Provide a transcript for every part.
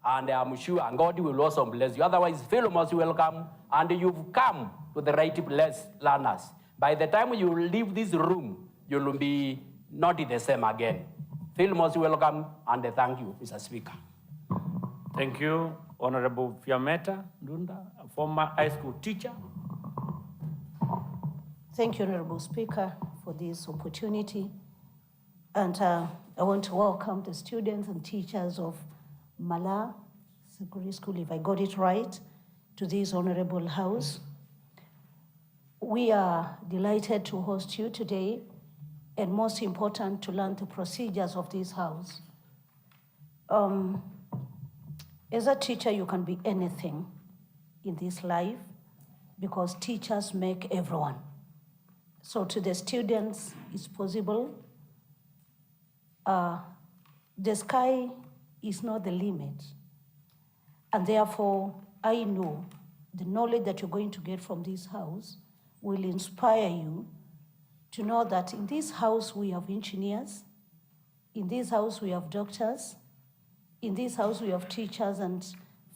and I'm sure God will also bless you. Otherwise, feel most welcome, and you've come to the right place, learners. By the time you leave this room, you will be not the same again. Feel most welcome, and thank you, Mr. Speaker. Thank you, Honorable Fiametta Ndunda, a former high school teacher. Thank you, Honorable Speaker, for this opportunity. And I want to welcome the students and teachers of Mala Secondary School, if I got it right, to this honorable house. We are delighted to host you today, and most important, to learn the procedures of this house. As a teacher, you can be anything in this life because teachers make everyone. So to the students, it's possible. The sky is not the limit. And therefore, I know the knowledge that you're going to get from this house will inspire you to know that in this house we have engineers, in this house we have doctors, in this house we have teachers and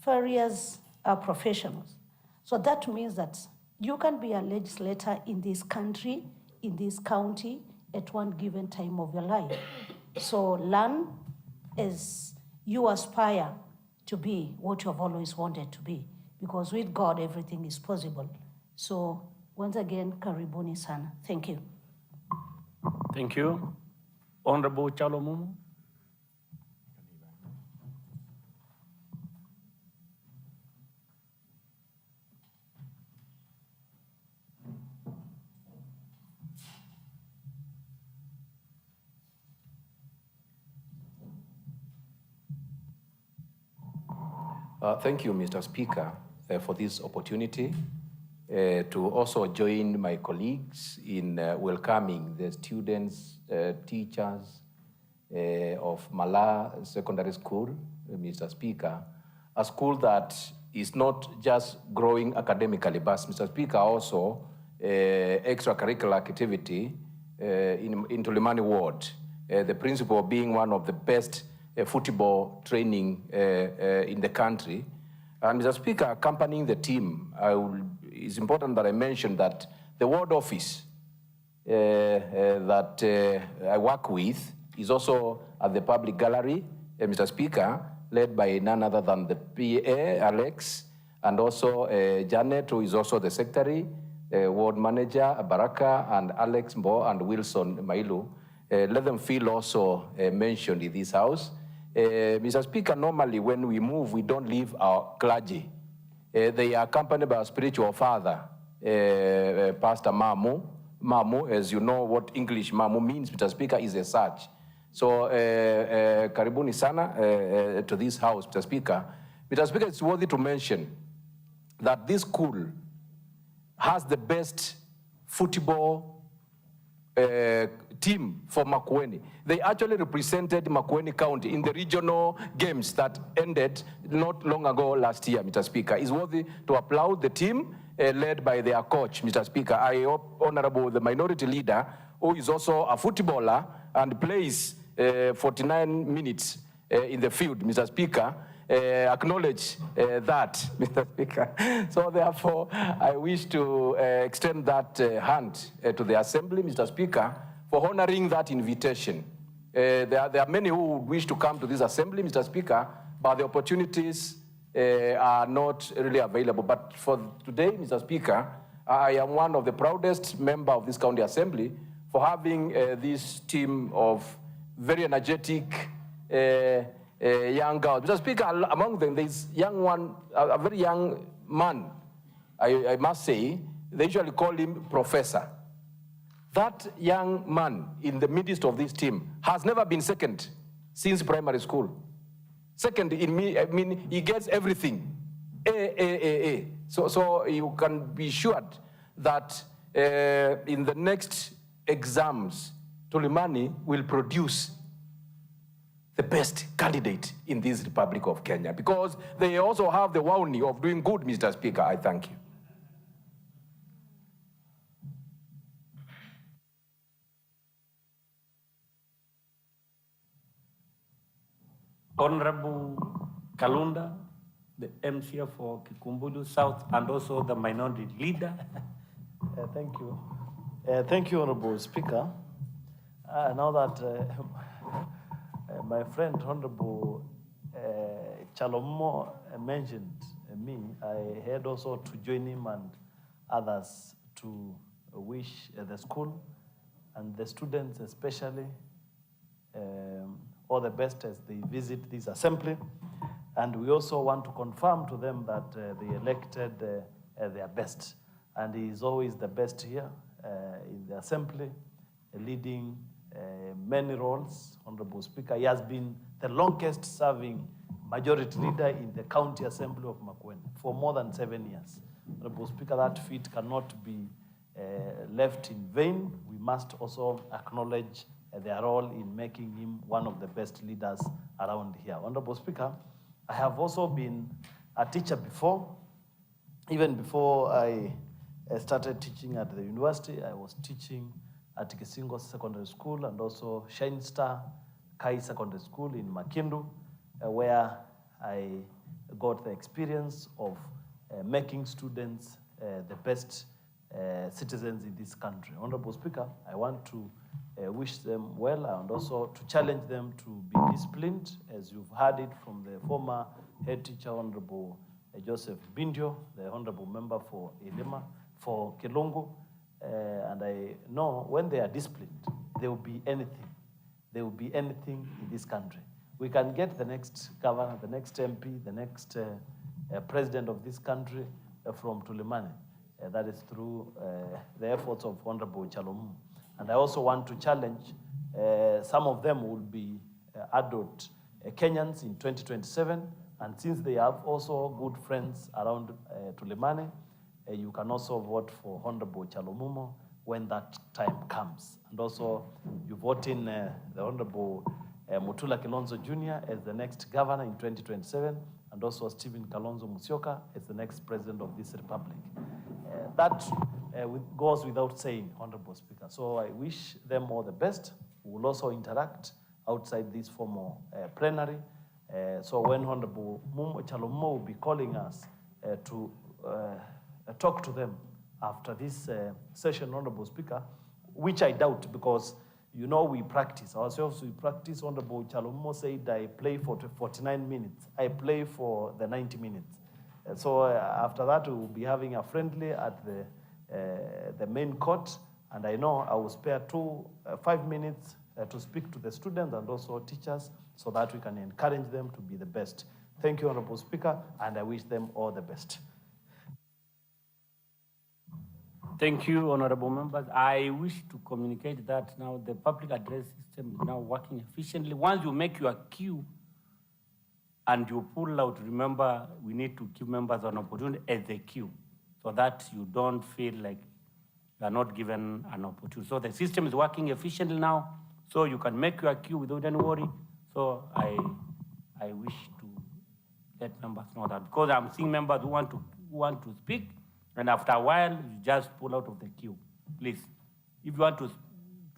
various professionals. So that means that you can be a legislator in this country, in this county, at one given time of your life. So learn as you aspire to be what you have always wanted to be, because with God, everything is possible. So once again, karibuni sana. Thank you. Thank you. Honorable Chalomumu. Thank you, Mr. Speaker, for this opportunity to also join my colleagues in welcoming the students, teachers of Mala Secondary School, Mr. Speaker, a school that is not just growing academically, but, Mr. Speaker, also extracurricular activity in Tulimani Ward, the principal being one of the best football training in the country. And Mr. Speaker, accompanying the team, it's important that I mention that the ward office that I work with is also at the public gallery, Mr. Speaker, led by none other than the PA, Alex, and also Janet, who is also the secretary, ward manager, Baraka, and Alex Mbo, and Wilson Mailu. Let them feel also mentioned in this house. Mr. Speaker, normally when we move, we don't leave our clergy. They are accompanied by our spiritual father, Pastor Mamu. Mamu, as you know what English Mamu means, Mr. Speaker, is a search. So, karibuni sana to this house, Mr. Speaker. Mr. Speaker, it's worthy to mention that this school has the best football team for Makueni. They actually represented Makueni County in the regional games that ended not long ago last year, Mr. Speaker. It's worthy to applaud the team led by their coach, Mr. Speaker. I hope Honorable, the minority leader, who is also a footballer and plays 49 minutes in the field, Mr. Speaker, acknowledge that, Mr. Speaker. So therefore, I wish to extend that hand to the Assembly, Mr. Speaker, for honoring that invitation. There are many who wish to come to this Assembly, Mr. Speaker, but the opportunities are not really available. But for today, Mr. Speaker, I am one of the proudest members of this County Assembly for having this team of very energetic young girls. Mr. Speaker, among them, there's a very young man, I must say. They usually call him Professor. That young man in the midst of this team has never been second since primary school. Second in me, I mean, he gets everything. A. So you can be assured that in the next exams, Tulimani will produce the best candidate in this Republic of Kenya, because they also have the wowney of doing good, Mr. Speaker. I thank you. Honorable Kalunda, the MCA for Kikumbulu South, and also the minority leader. Thank you. Thank you, Honorable Speaker. Now that my friend, Honorable Chalomo, mentioned me, I had also to join him and others to wish the school and the students especially all the best as they visit this assembly. And we also want to confirm to them that they elected their best. And he is always the best here in the assembly, leading many roles. Honorable Speaker, he has been the longest serving majority leader in the county assembly of Makueni for more than 7 years. Honorable Speaker, that feat cannot be left in vain. We must also acknowledge their role in making him one of the best leaders around here. Honorable Speaker, I have also been a teacher before. Even before I started teaching at the university, I was teaching at Kisingo Secondary School and also Shine Star Kai Secondary School in Makindu, where I got the experience of making students the best citizens in this country. Honorable Speaker, I want to wish them well and also to challenge them to be disciplined, as you've heard it from the former head teacher, Honorable Joseph Bindio, the Honorable Member for Ilima, for Kilungu. And I know when they are disciplined, there will be anything. There will be anything in this country. We can get the next governor, the next MP, the next president of this country from Tulimani. That is through the efforts of Honorable Chalomu. And I also want to challenge, some of them will be adult Kenyans in 2027. And since they have also good friends around Tulimani, you can also vote for Honorable Chalomumo when that time comes. And also, you vote in the Honorable Mutula Kilonzo Jr. as the next governor in 2027, and also Stephen Kalonzo Musyoka as the next president of this republic. That goes without saying, Honorable Speaker. So I wish them all the best. We will also interact outside this formal plenary. So when Honorable Chalomo will be calling us to talk to them after this session, Honorable Speaker, which I doubt because, you know, we practice ourselves. We practice. Honorable Chalomo said, I play for 49 minutes. I play for the 90 minutes. So after that, we will be having a friendly at the main court. And I know I will spare 5 minutes to speak to the students and also teachers so that we can encourage them to be the best. Thank you, Honorable Speaker, and I wish them all the best. Thank you, honorable members. I wish to communicate that now the public address system is now working efficiently. Once you make your queue and you pull out, remember, we need to give members an opportunity at the queue so that you don't feel like you are not given an opportunity. So the system is working efficiently now, so you can make your queue without any worry. So I wish to let members know that, because I'm seeing members who want to speak, and after a while, you just pull out of the queue. Please, if you want to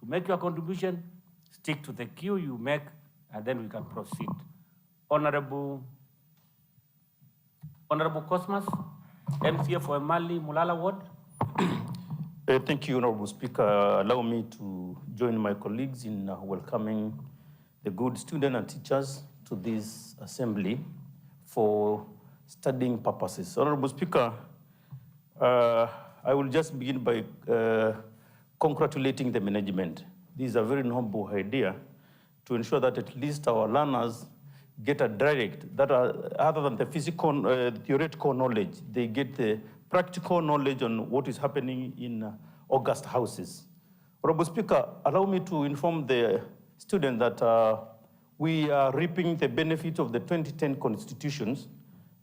make your contribution, stick to the queue you make, and then we can proceed. Honorable Cosmas, MCA for Emali Mulala Ward. Thank you, Honorable Speaker. Allow me to join my colleagues in welcoming the good students and teachers to this assembly for studying purposes. Honorable Speaker, I will just begin by congratulating the management. This is a very noble idea to ensure that at least our learners get a direct, that other than the physical, theoretical knowledge, they get the practical knowledge on what is happening in August houses. Honorable Speaker, allow me to inform the students that we are reaping the benefit of the 2010 constitutions,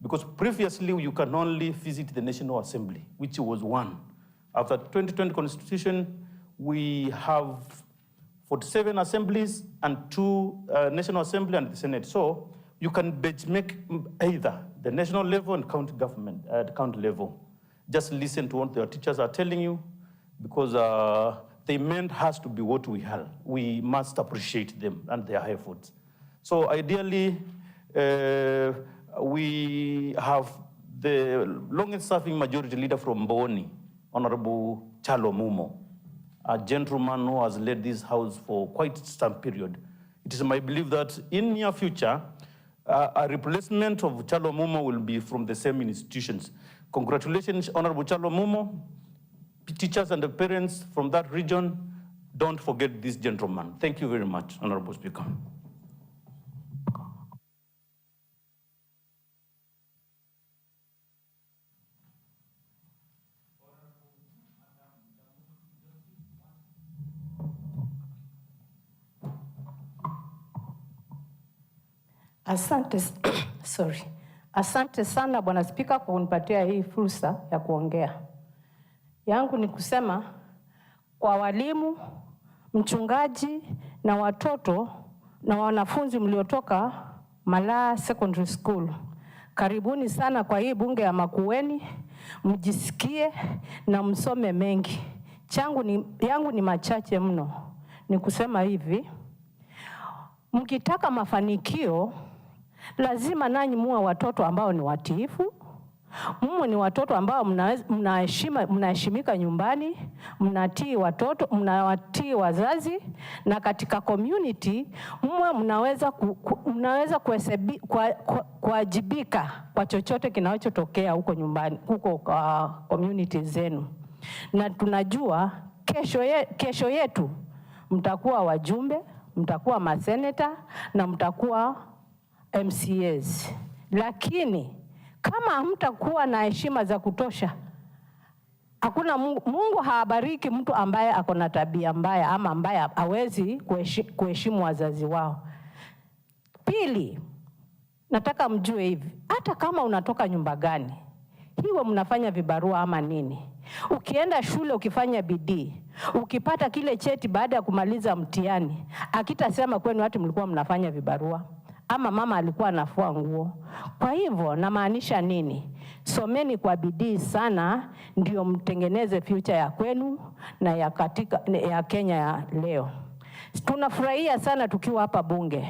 because previously you can only visit the National Assembly, which was one. After the 2020 constitution, we have 47 assemblies and 2 National Assembly and the Senate. So you can benchmark either the national level and county government at county level. Just listen to what the teachers are telling you, because the demand has to be what we have. We must appreciate them and their efforts. So ideally, have the longest-serving majority leader from Mboni, Honorable Chalo Mumo, a gentleman who has led this house for quite some period. It is my belief that in near future, a replacement of Chalo Mumo will be from the same institutions. Congratulations, Honorable Chalo Mumo. Teachers and the parents from that region, don't forget this gentleman. Thank you very much, Honorable Speaker. Asante sana Bwana Spika kwa kunipatia hii fursa ya kuongea. Yangu ni kusema kwa walimu, mchungaji na watoto na wanafunzi mliotoka Malaa Secondary School. Karibuni sana kwa hii bunge ya Makueni, mjisikie na msome mengi. Yangu ni machache mno. Ni kusema hivi, mkitaka mafanikio, lazima nanyi muwe watoto ambao ni watiifu, muwe ni watoto ambao mnaheshimika nyumbani, mnatii watoto, mnawatii wazazi, na katika community muwe mnaweza kuwajibika kwa chochote kinachotokea huko nyumbani, huko kwa community zenu. Na tunajua kesho yetu mtakuwa wajumbe, mtakuwa maseneta na mtakuwa MCAs. Lakini kama hamtakuwa na heshima za kutosha, hakuna Mungu habariki mtu ambaye ako na tabia mbaya ama ambaye hawezi kuheshimu wazazi wao. Pili, nataka mjue hivi, hata kama unatoka nyumba gani, hiwe mnafanya vibarua ama nini, ukienda shule ukifanya bidii, ukipata kile cheti baada ya kumaliza mtihani, akitasema kwenu hata mlikuwa mnafanya vibarua ama mama alikuwa anafua nguo. Kwa hivyo namaanisha nini? Someni kwa bidii sana ndio mtengeneze future ya kwenu na ya Kenya ya leo. Tunafurahia sana tukiwa hapa bunge.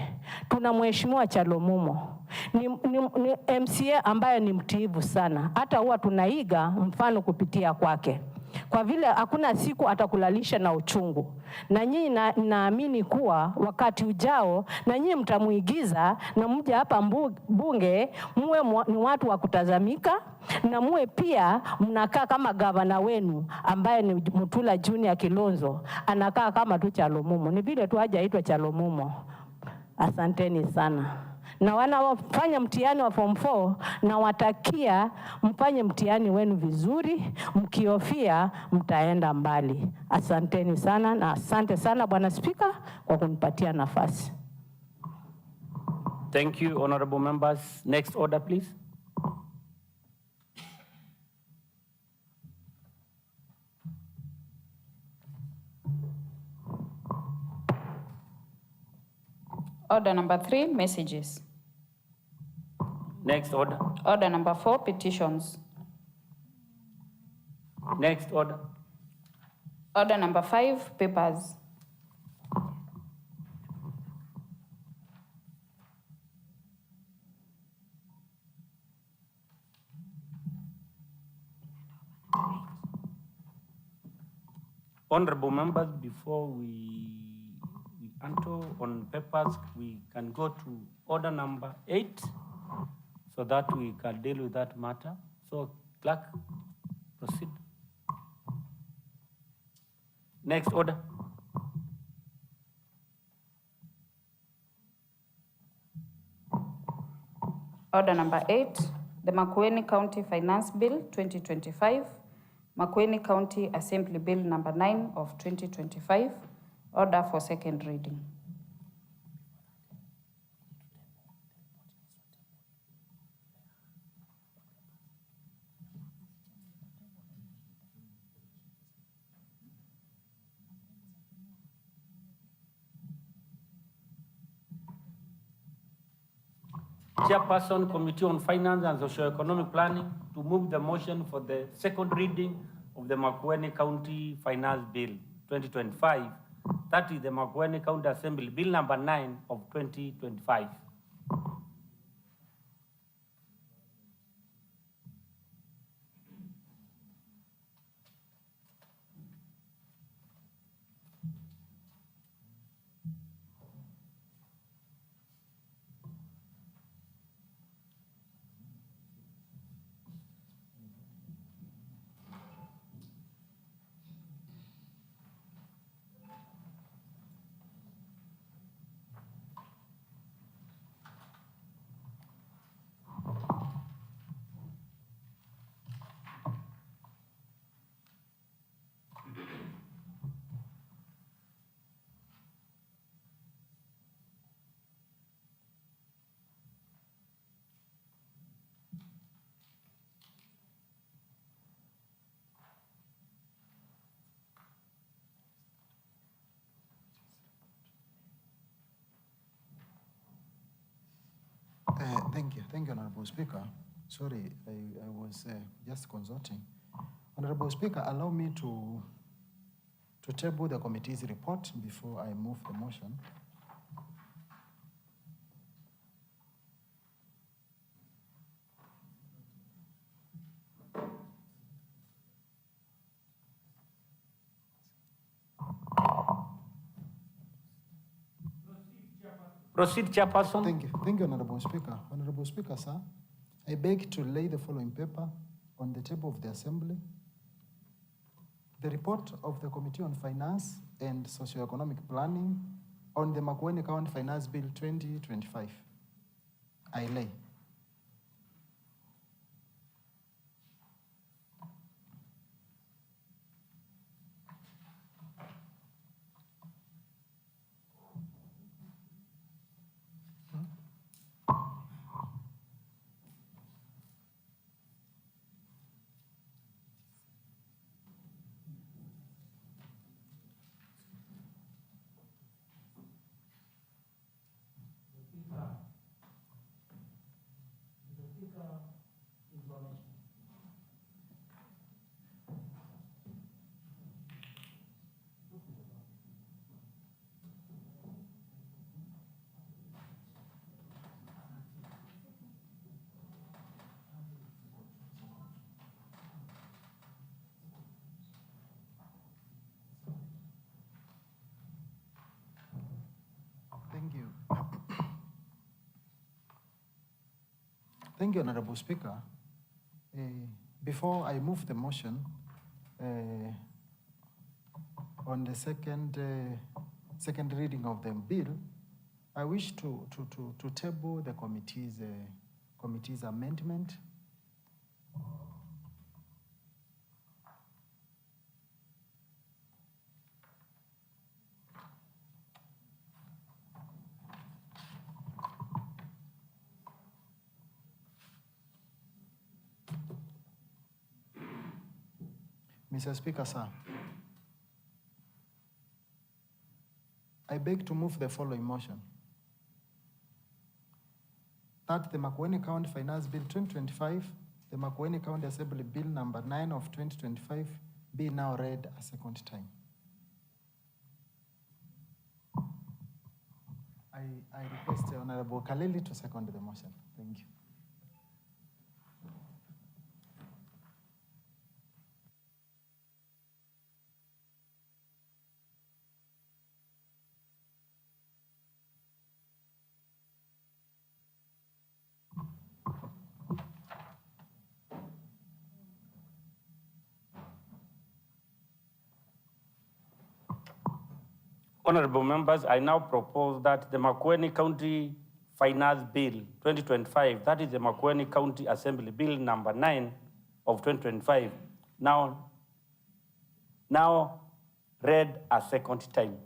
Tuna mheshimiwa Chalo Mumo. Ni MCA ambaye ni mtiivu sana. Hata huwa tunaiga mfano kupitia kwake. Kwa vile hakuna siku atakulalisha na uchungu. Na nyinyi naamini kuwa wakati ujao na nyinyi mtamuigiza na mje hapa bunge muwe ni watu wa kutazamika, na muwe pia mnakaa kama gavana wenu ambaye ni Mutula Junior Kilonzo, anakaa kama tu Chalo Mumo. Ni vile tu hajaitwa Chalo Mumo. Asanteni sana. Na wanaofanya mtihani wa form 4 na watakia mfanye mtihani wenu vizuri, mkiofia mtaenda mbali. Asanteni sana, na asante sana Bwana Speaker kwa kunipatia nafasi. Thank you, honorable members. Next order, please. Order number 3, messages. Next order. Order number 4, petitions. Next order. Order number 5, papers. Honorable members, before we enter on papers, we can go to order number 8 so that we can deal with that matter. So, clerk, proceed. Next order. Order number 8, the Makueni County Finance Bill 2025, Makueni County Assembly Bill number 9 of 2025, order for second reading. Chairperson, Committee on Finance and Socio-Economic Planning, to move the motion for the second reading of the Makueni County Finance Bill 2025. That is the Makueni County Assembly Bill number 9 of 2025. Thank you, Honorable Speaker. Sorry, I was just consulting. Honorable Speaker, allow me to table the committee's report before I move the motion. Proceed, Chairperson. Thank you, Honorable Speaker. Honorable Speaker, sir, I beg to lay the following paper on the table of the Assembly. The report of the Committee on Finance and Socioeconomic Planning on the Makueni County Finance Bill 2025. I lay. Thank you. Thank you, Honorable Speaker. Before I move the motion on the second reading of the bill, I wish to table the committee's amendment. Mr. Speaker, sir, I beg to move the following motion. That the Makueni County Finance Bill 2025, the Makueni County Assembly Bill number 9 of 2025, be now read a second time. I request Honorable Kaleli to second the motion. Thank you. Honorable members, I now propose that the Makueni County Finance Bill 2025, that is the Makueni County Assembly Bill number 9 of 2025, now read a second time.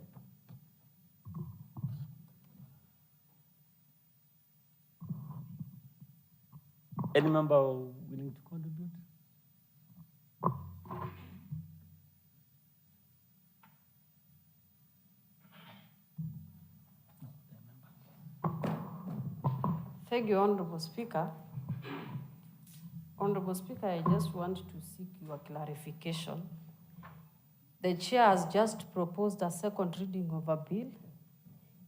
Any member willing to contribute? Thank you, Honorable Speaker. Honorable Speaker, I just want to seek your clarification. The chair has just proposed a second reading of a bill.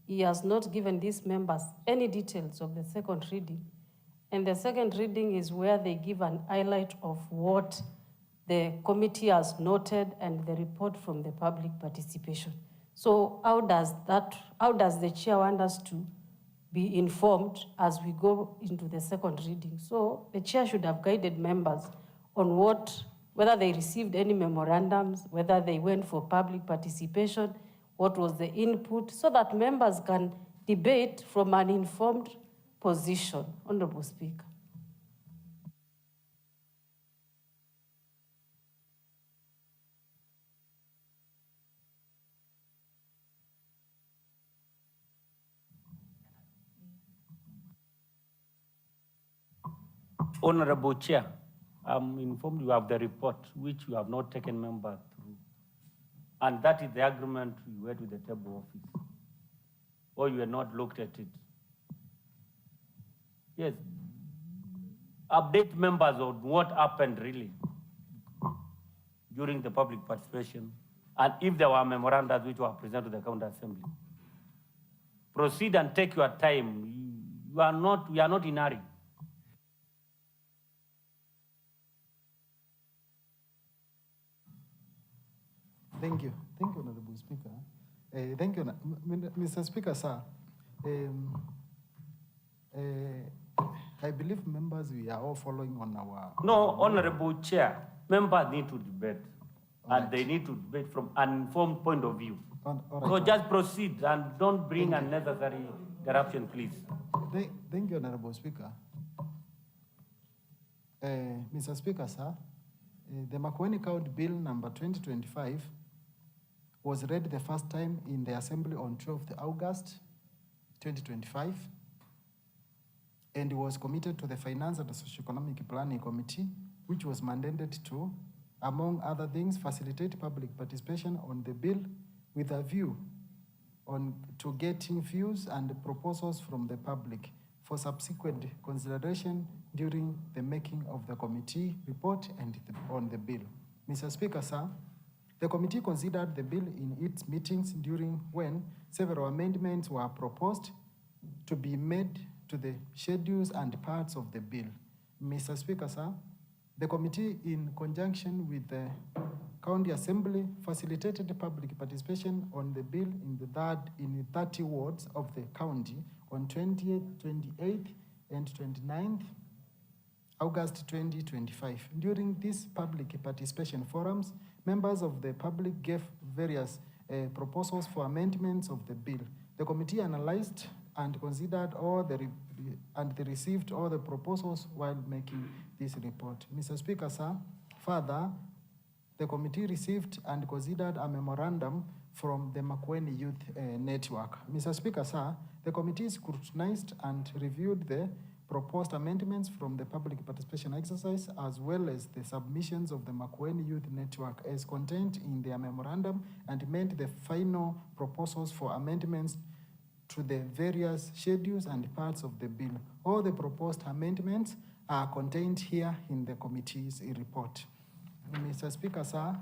He has not given these members any details of the second reading. And the second reading is where they give an highlight of what the committee has noted and the report from the public participation. So how does the chair want us to be informed as we go into the second reading? So the chair should have guided members on whether they received any memorandums, whether they went for public participation, what was the input, so that members can debate from an informed position. Honorable Speaker. Honorable Chair, I'm informed you have the report, which you have not taken members through. And that is the agreement you had with the table office. Or you had not looked at it. Yes. Update members on what happened really during the public participation, and if there were memoranda which were presented to the County Assembly. Proceed and take your time. We are not in a hurry. Thank you, Honorable Speaker. Thank you, Mr. Speaker, sir. I believe members, we are all following on our... No, Honorable Chair, members need to debate, and they need to debate from an informed point of view. So just proceed and don't bring unnecessary interruption, please. Thank you, Honorable Speaker. Mr. Speaker, sir, the Makueni County Bill number 2025 was read the first time in the Assembly on 12th August 2025, and was committed to the Finance and Socio-Economic Planning Committee, which was mandated to, among other things, facilitate public participation on the bill with a view to getting views and proposals from the public for subsequent consideration during the making of the committee report and on the bill. Mr. Speaker, sir, the committee considered the bill in its meetings during when several amendments were proposed to be made to the schedules and parts of the bill. Mr. Speaker, sir, the committee, in conjunction with the County Assembly, facilitated public participation on the bill in 30 wards of the county on 20th, 28th, and 29th August 2025. During these public participation forums, members of the public gave various proposals for amendments of the bill. The committee analyzed and considered and they received all the proposals while making this report. Mr. Speaker, sir, further, the committee received and considered a memorandum from the Makueni Youth Network. Mr. Speaker, sir, the committee scrutinized and reviewed the proposed amendments from the public participation exercise, as well as the submissions of the Makueni Youth Network as contained in their memorandum, and made the final proposals for amendments to the various schedules and parts of the bill. All the proposed amendments are contained here in the committee's report. Mr. Speaker, sir,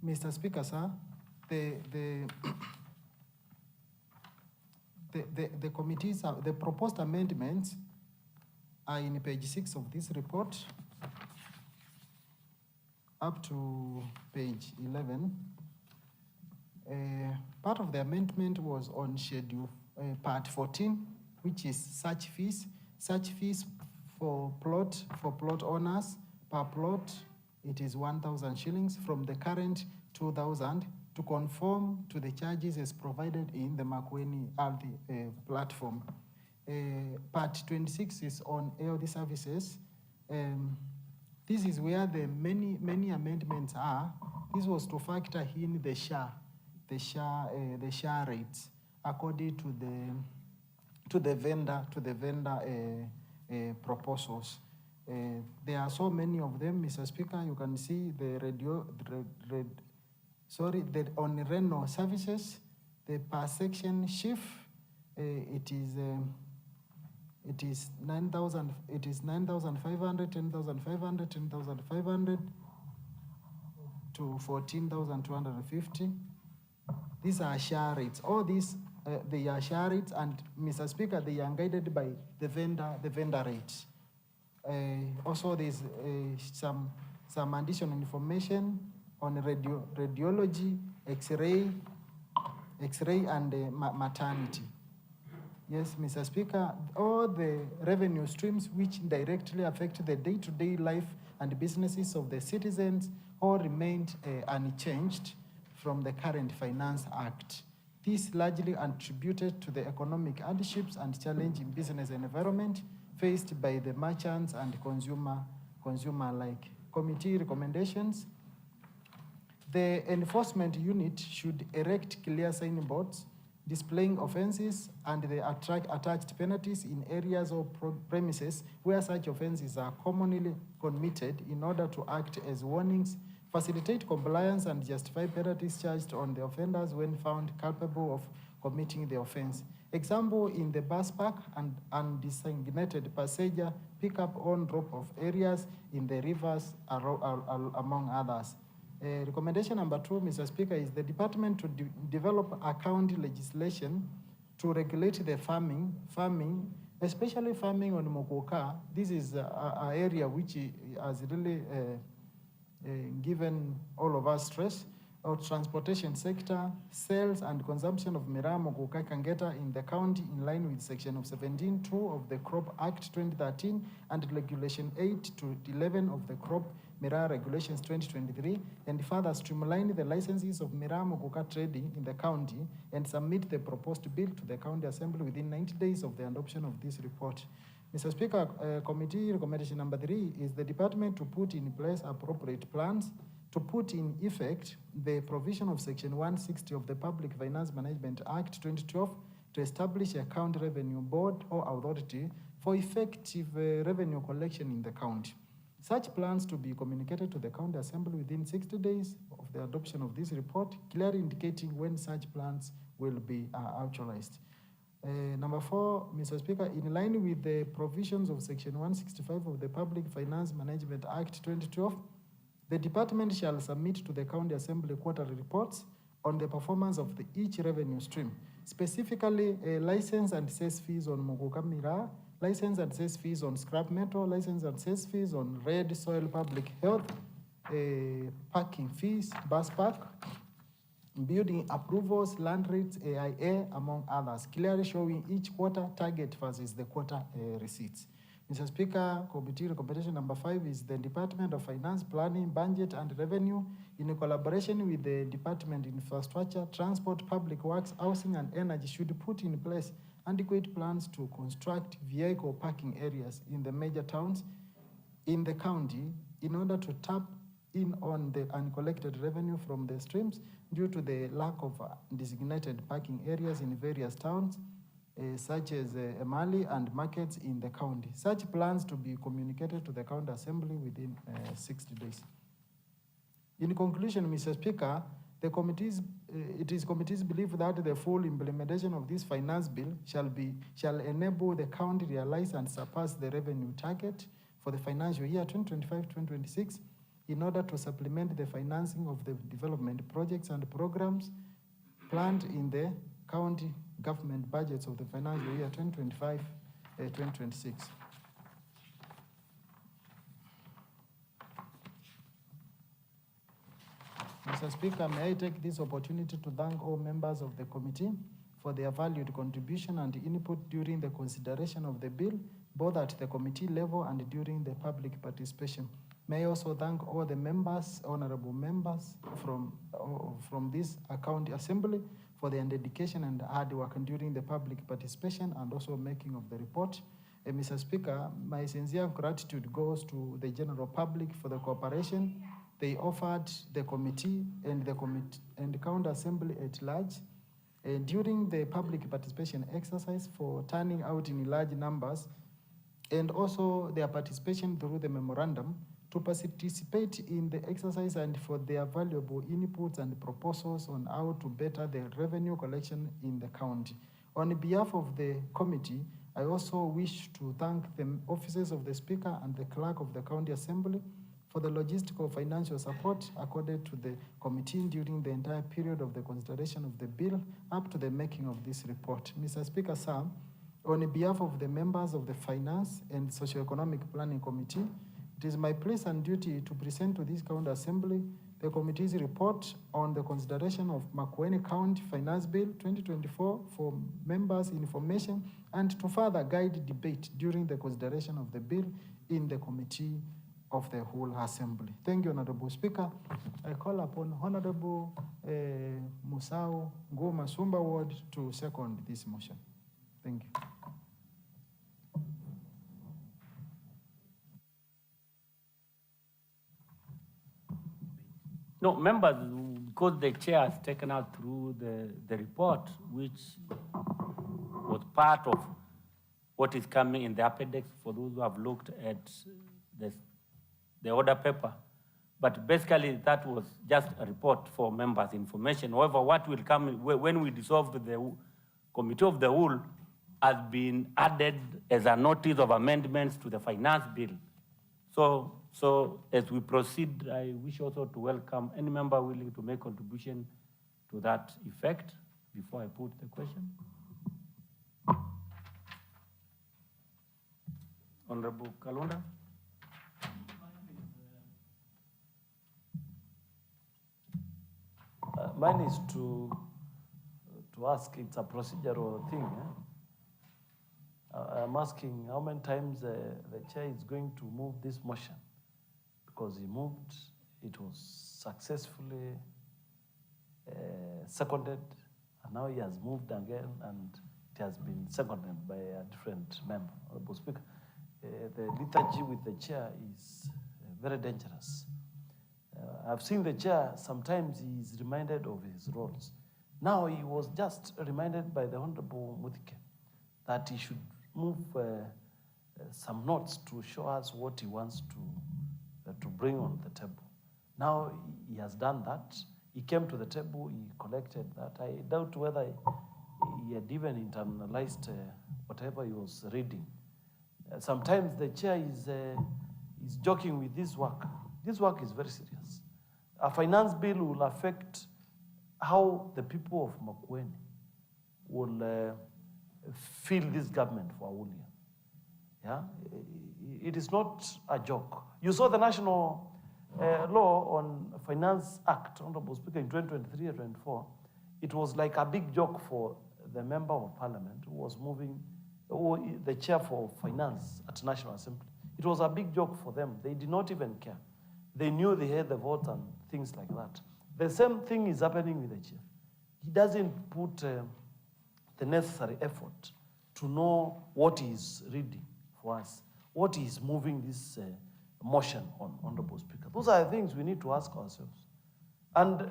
Mr. Speaker, sir, the committees, the proposed amendments are in page 6 of this report up to page 11. Part of the amendment was on schedule part 14, which is search fees. Search fees for plot owners per plot, it is 1,000 shillings from the current 2,000 to conform to the charges as provided in the Makueni platform. Part 26 is on AOD services. This is where the many amendments are. This was to factor in the share rates according to the vendor proposals. There are so many of them, Mr. Speaker. You can see the on rental services, the per section shift, it is 9,000. It is 9,500, 10,500, 10,500 to 14,250. These are share rates. All these they are share rates, and Mr. Speaker, they are guided by the vendor rates. Also, there's some additional information on radiology, X-ray, and maternity. Yes, Mr. Speaker, all the revenue streams which directly affect the day-to-day life and businesses of the citizens all remained unchanged from the current Finance Act. This largely attributed to the economic hardships and challenging business environment faced by the merchants and consumer alike. Committee recommendations: the enforcement unit should erect clear signboards displaying offenses and the attached penalties in areas or premises where such offenses are commonly committed in order to act as warnings, facilitate compliance and justify penalties charged on the offenders when found culpable of committing the offense. Example, in the bus park and undesignated passenger pickup on drop-off areas in the rivers, among others. Recommendation number 2, Mr. Speaker, is the department to develop a county legislation to regulate the farming, especially farming on Mokoka. This is an area which has really given all of us stress. Our transportation sector, sales and consumption of miraa Mokoka Kangeta in the county in line with section of 17(2) of the Crop Act 2013 and Regulation 8 to 11 of the Crop Miraa Regulations 2023, and further streamline the licenses of miraa Mokoka trading in the county and submit the proposed bill to the county assembly within 90 days of the adoption of this report. Mr. Speaker, committee recommendation number 3 is the department to put in place appropriate plans to put in effect the provision of Section 160 of the Public Finance Management Act 2012 to establish a county revenue board or authority for effective revenue collection in the county. Such plans to be communicated to the county assembly within 60 days of the adoption of this report, clearly indicating when such plans will be actualized. Number 4, Mr. Speaker, in line with the provisions of Section 165 of the Public Finance Management Act 2012, the department shall submit to the county assembly quarterly reports on the performance of each revenue stream, specifically license and sales fees on Mokoka Miraa, license and sales fees on scrap metal, license and sales fees on red soil public health, parking fees, bus park, building approvals, land rates, AIA, among others, clearly showing each quarter target versus the quarter receipts. Mr. Speaker, committee recommendation number 5 is the Department of Finance, Planning, Budget and Revenue, in collaboration with the Department of Infrastructure, Transport, Public Works, Housing and Energy, should put in place adequate plans to construct vehicle parking areas in the major towns in the county in order to tap in on the uncollected revenue from the streams due to the lack of designated parking areas in various towns, such as Emali and markets in the county. Such plans to be communicated to the county assembly within 60 days. In conclusion, Mr. Speaker, it is committee's belief that the full implementation of this finance bill shall enable the county realize and surpass the revenue target for the financial year 2025-2026 in order to supplement the financing of the development projects and programs planned in the county government budgets of the financial year 2025-2026. Mr. Speaker, may I take this opportunity to thank all members of the committee for their valued contribution and input during the consideration of the bill, both at the committee level and during the public participation. May I also thank all the members, honorable members from this county assembly for their dedication and hard work during the public participation and also making of the report. Mr. Speaker, my sincere gratitude goes to the general public for the cooperation they offered the committee and the county assembly at large during the public participation exercise for turning out in large numbers, and also their participation through the memorandum to participate in the exercise and for their valuable inputs and proposals on how to better the revenue collection in the county. On behalf of the committee, I also wish to thank the offices of the Speaker and the Clerk of the County Assembly for the logistical financial support accorded to the committee during the entire period of the consideration of the bill up to the making of this report. Mr. Speaker, sir, on behalf of the members of the Finance and Socioeconomic Planning Committee, it is my place and duty to present to this County Assembly the committee's report on the consideration of Makueni County Finance Bill 2024 for members' information and to further guide debate during the consideration of the bill in the committee of the whole assembly. Thank you, Honorable Speaker. I call upon Honorable Musau Ngoma Sumba Ward to second this motion. Thank you. No, members, because the chair has taken out through the report, which was part of what is coming in the appendix for those who have looked at the order paper. But basically, that was just a report for members' information. However, what will come when we dissolve the committee of the whole has been added as a notice of amendments to the finance bill. So as we proceed, I wish also to welcome any member willing to make contribution to that effect before I put the question. Honorable Kalunda. Mine is to ask, it's a procedural thing. I'm asking how many times the chair is going to move this motion, because he moved, it was successfully seconded, and now he has moved again, and it has been seconded by a different member. Honorable Speaker, the lethargy with the chair is very dangerous. I've seen the chair, sometimes he is reminded of his roles. Now he was just reminded by the Honorable Muthike that he should move some notes to show us what he wants to bring on the table. Now he has done that. He came to the table, he collected that. I doubt whether he had even internalized whatever he was reading. Sometimes the chair is joking with this work. This work is very serious. A finance bill will affect how the people of Makueni will feel this government for a whole year. Yeah? It is not a joke. You saw the National Law on Finance Act, Honorable Speaker, in 2023 or 2024. It was like a big joke for the member of parliament who was moving, the chair for finance at National Assembly. It was a big joke for them. They did not even care. They knew they had the vote and things like that. The same thing is happening with the chair. He doesn't put the necessary effort to know what he is reading for us, what he is moving this motion on, Honorable Speaker. Those are the things we need to ask ourselves. And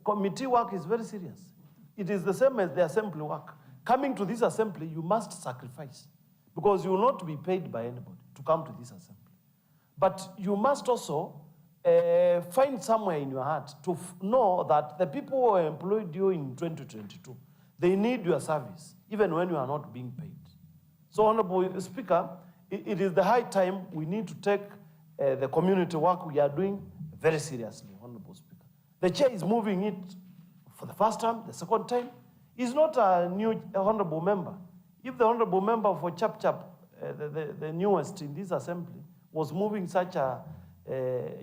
committee work is very serious. It is the same as the assembly work. Coming to this assembly, you must sacrifice, because you will not be paid by anybody to come to this assembly. But you must also find somewhere in your heart to know that the people who employed you in 2022, they need your service, even when you are not being paid. So, Honorable Speaker, it is the high time we need to take the community work we are doing very seriously, Honorable Speaker. The chair is moving it for the first time, the second time. He's not a new honorable member. If the honorable member for Chap Chap, the newest in this assembly, was moving such a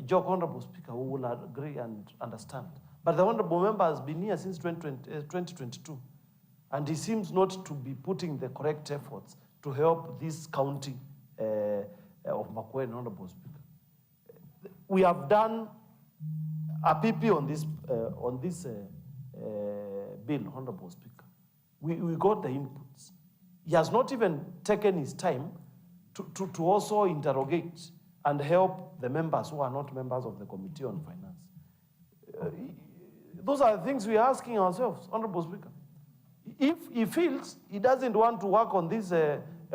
joke, Honorable Speaker, who will agree and understand. But the honorable member has been here since 2022, and he seems not to be putting the correct efforts to help this county of Makueni, Honorable Speaker. We have done a PP on this bill, Honorable Speaker. We got the inputs. He has not even taken his time to also interrogate and help the members who are not members of the Committee on Finance. Those are the things we are asking ourselves, Honorable Speaker. If he feels he doesn't want to work on this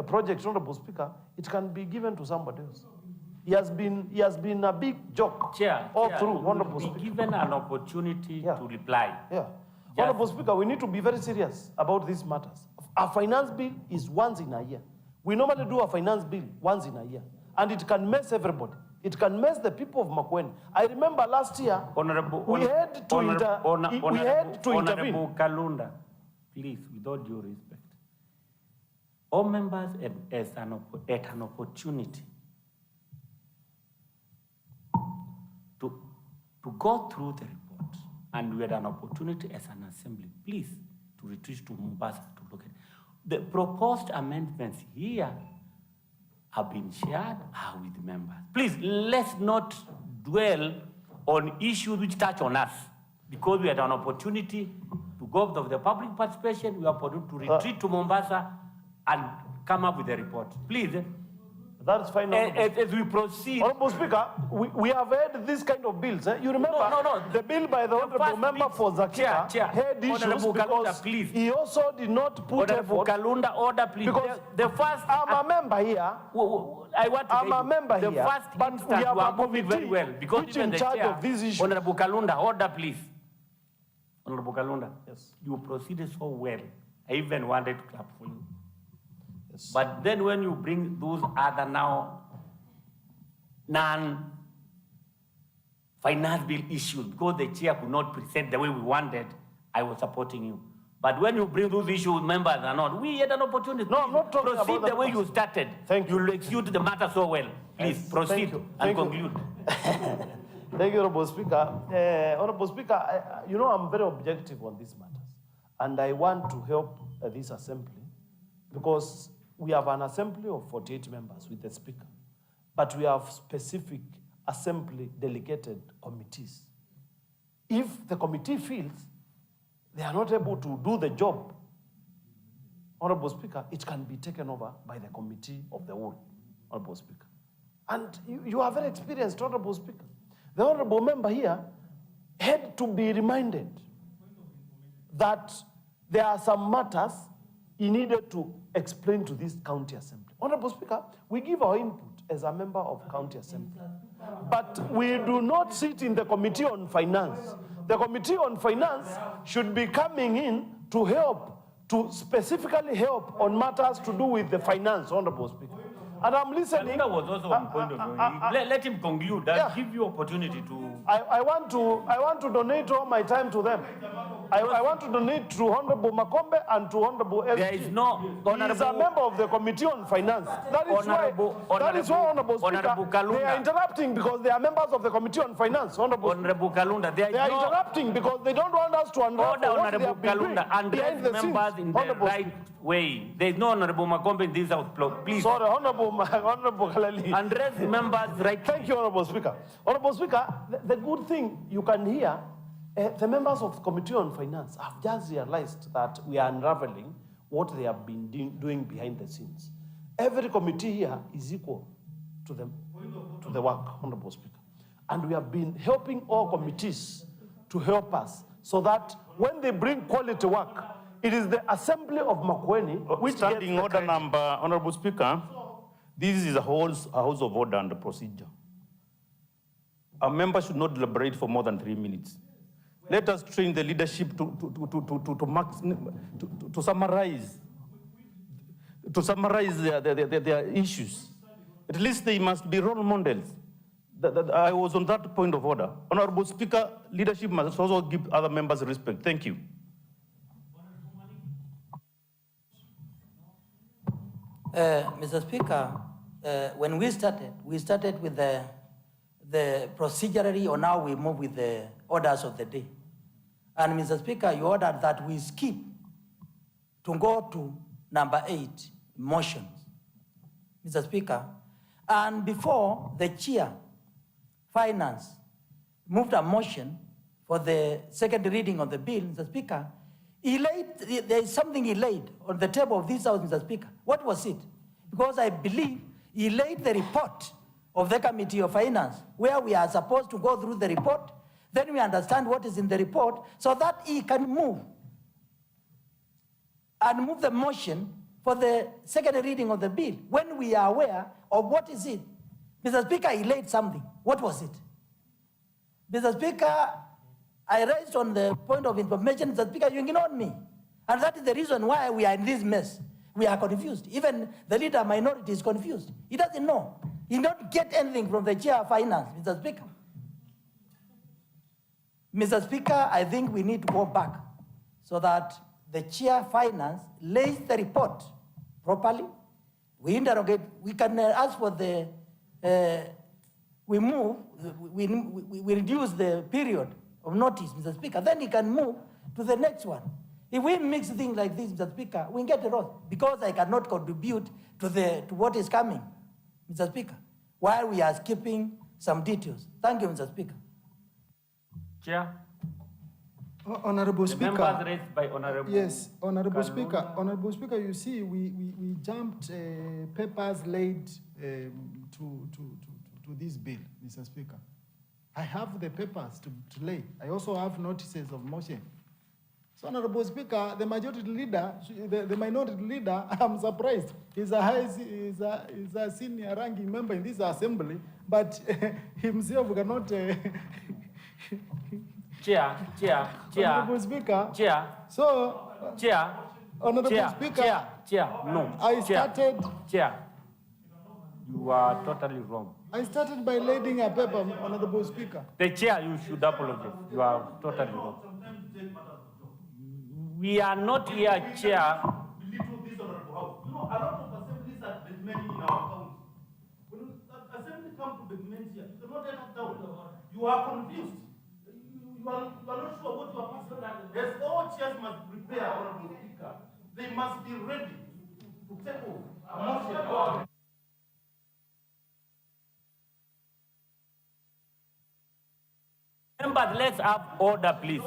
project, Honorable Speaker, it can be given to somebody else. He has been a big joke all through, Honorable Speaker. Be given an opportunity to reply. Yeah. Honorable Speaker, we need to be very serious about these matters. A finance bill is once in a year. We normally do a finance bill once in a year, and it can mess everybody. It can mess the people of Makueni. I remember last year, we had to intervene. Honorable Kalunda, please, with all due respect. All members at an opportunity to go through the report, and we had an opportunity as an assembly, please, to retreat to Mombasa to look at it. The proposed amendments here have been shared with members. Please, let's not dwell on issues which touch on us, because we had an opportunity to go with the public participation, we are to retreat to Mombasa and come up with a report. Please. That's fine. As we proceed. Honorable Speaker, we have had this kind of bills. You remember No. the bill by the Honorable Member for Zakia had issues Honorable Kalunda, because please. he also did not put Honorable effort. Kalunda, order, please. Because the first. I'm a member here. I want to I'm a member the here, first but instance we have you are a moving very committee well because which even in the charge chair, of these issues. Honorable Kalunda, order, please. Honorable Kalunda, Yes. you proceeded so well. I even wanted to clap for you. Yes. But then when you bring those other now non-finance bill issues, because the chair could not present the way we wanted, I was supporting you. But when you bring those issues, members are not. We had an opportunity. No, I'm not talking about proceed the that way you person. started. Thank you. You'll execute the matter so well. Please Yes, proceed thank you. and Thank you. conclude. Thank you, Honorable Speaker. Honorable Speaker, you know I'm very objective on these matters. And I want to help this assembly because we have an assembly of 48 members with the Speaker. But we have specific assembly delegated committees. If the committee feels they are not able to do the job, Honorable Speaker, it can be taken over by the committee of the whole, Honorable Speaker. And you are very experienced, Honorable Speaker. The Honorable Member here had to be reminded that there are some matters he needed to explain to this county assembly. Honorable Speaker, we give our input as a member of county assembly, but we do not sit in the committee on finance. The committee on finance should be coming in to help, to specifically help on matters to do with the finance, Honorable Speaker. And I'm listening. Kalunda was also on point of view. Let him conclude. I'll give you opportunity to. I want to donate all my time to them. I want to donate to Honorable Makombe and to Honorable SG. There is no He is a member of the Committee on Finance. That is why, Honorable Speaker, they are interrupting because they are members of the Committee on Finance. Honorable Kalunda, they are interrupting because they don't want us to unravel what they have been doing behind the scenes. Members in the right way. There is no Honorable Makombe in this house, please. Sorry, Honorable Kalali. Address members right. Thank you, Honorable Speaker. Honorable Speaker, the good thing you can hear, the members of the Committee on Finance have just realized that we are unraveling what they have been doing behind the scenes. Every committee here is equal to the work, Honorable Speaker. And we have been helping all committees to help us so that when they bring quality work, it is the Assembly of Makueni which standing order number, Honorable Speaker, this is a house of order and procedure. A member should not deliberate for more than 3 minutes. Let us train the leadership to summarize their issues. At least they must be role models. I was on that point of order. Honorable Speaker, leadership must also give other members respect. Thank you. Mr. Speaker, when we started with the procedurally, or now we move with the orders of the day. And Mr. Speaker, you ordered that we skip to go to number 8, motions, Mr. Speaker. And before the chair, finance, moved a motion for the second reading of the bill, Mr. Speaker, there is something he laid on the table of this house, Mr. Speaker. What was it? Because I believe he laid the report of the Committee of Finance, where we are supposed to go through the report, then we understand what is in the report, so that he can move the motion for the second reading of the bill, when we are aware of what is it. Mr. Speaker, he laid something. What was it? Mr. Speaker, I raised on the point of information, Mr. Speaker, you ignored me. And that is the reason why we are in this mess. We are confused. Even the leader minority is confused. He doesn't know. He don't get anything from the chair of finance, Mr. Speaker. Mr. Speaker, I think we need to go back so that the chair of finance lays the report properly. We interrogate, we can ask for the, we reduce the period of notice, Mr. Speaker, then he can move to the next one. If we mix things like this, Mr. Speaker, we get it wrong, because I cannot contribute to what is coming, Mr. Speaker, while we are skipping some details. Thank you, Mr. Speaker. Chair. Honorable The Speaker. members raised by Honorable. Yes, Honorable Kalunda. Speaker. Honorable Speaker, you see, we jumped papers laid to this bill, Mr. Speaker. I have the papers to lay. I also have notices of motion. So, Honorable Speaker, the majority leader, the minority leader, I'm surprised. He's a senior ranking member in this assembly, but himself cannot. Chair. Honorable Speaker. Chair. So, Chair. Honorable Chair. Speaker. Chair. No. I started. Chair. You are totally wrong. I started by laying a paper, Honorable Speaker. The chair, you should apologize. You are totally wrong. We are not here, chair. Belittle this honorable house. You know, a lot of assemblies are many in our county. When assembly come to begmen here, you cannot enter down. You are confused. You are not sure what you are passing. Yes, all chairs must prepare, Honorable Speaker. They must be ready to take over a motion. Members, let's have order, please.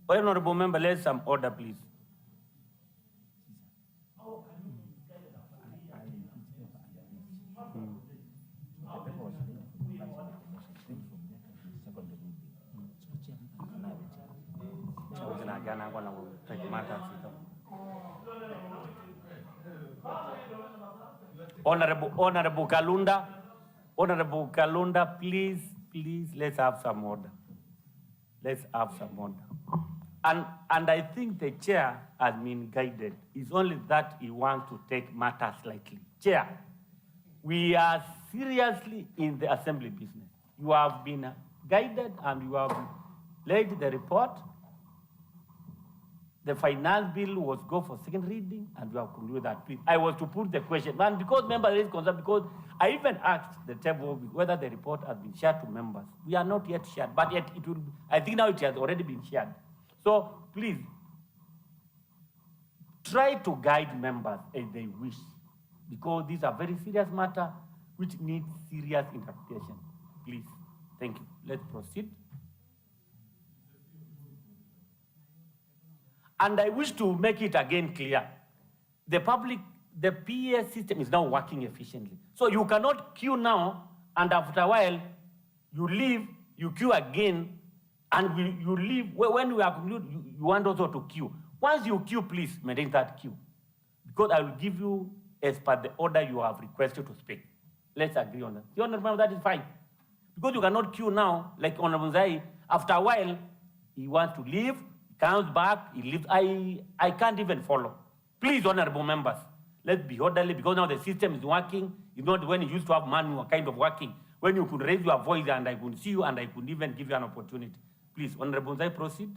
Honorable member, let's some order, please. Honorable Kalunda, please, let's have some order. Let's have some order. And I think the chair has been guided. It's only that he wants to take matters lightly. Chair, we are seriously in the assembly business. You have been guided and you have laid the report. The finance bill was go for second reading and we have concluded that. Please, I was to put the question, and because members is concerned, because I even asked the table whether the report has been shared to members. We are not yet shared, but yet it will. I think now it has already been shared. So please, try to guide members as they wish, because these are very serious matter which needs serious interpretation. Please, thank you. Let's proceed. And I wish to make it again clear. The PA system is now working efficiently. So you cannot queue now, and after a while, you leave, you queue again, and you leave. When we are concluded, you want also to queue. Once you queue, please maintain that queue. Because I will give you as per the order you have requested to speak. Let's agree on that. You understand that is fine. Because you cannot queue now, like Honorable Zai, after a while, he wants to leave, comes back, he leaves. I can't even follow. Please, honorable members, let's be orderly, because now the system is working. It's not when you used to have manual kind of working, when you could raise your voice and I could see you and I could even give you an opportunity. Please, honorable Zai, proceed.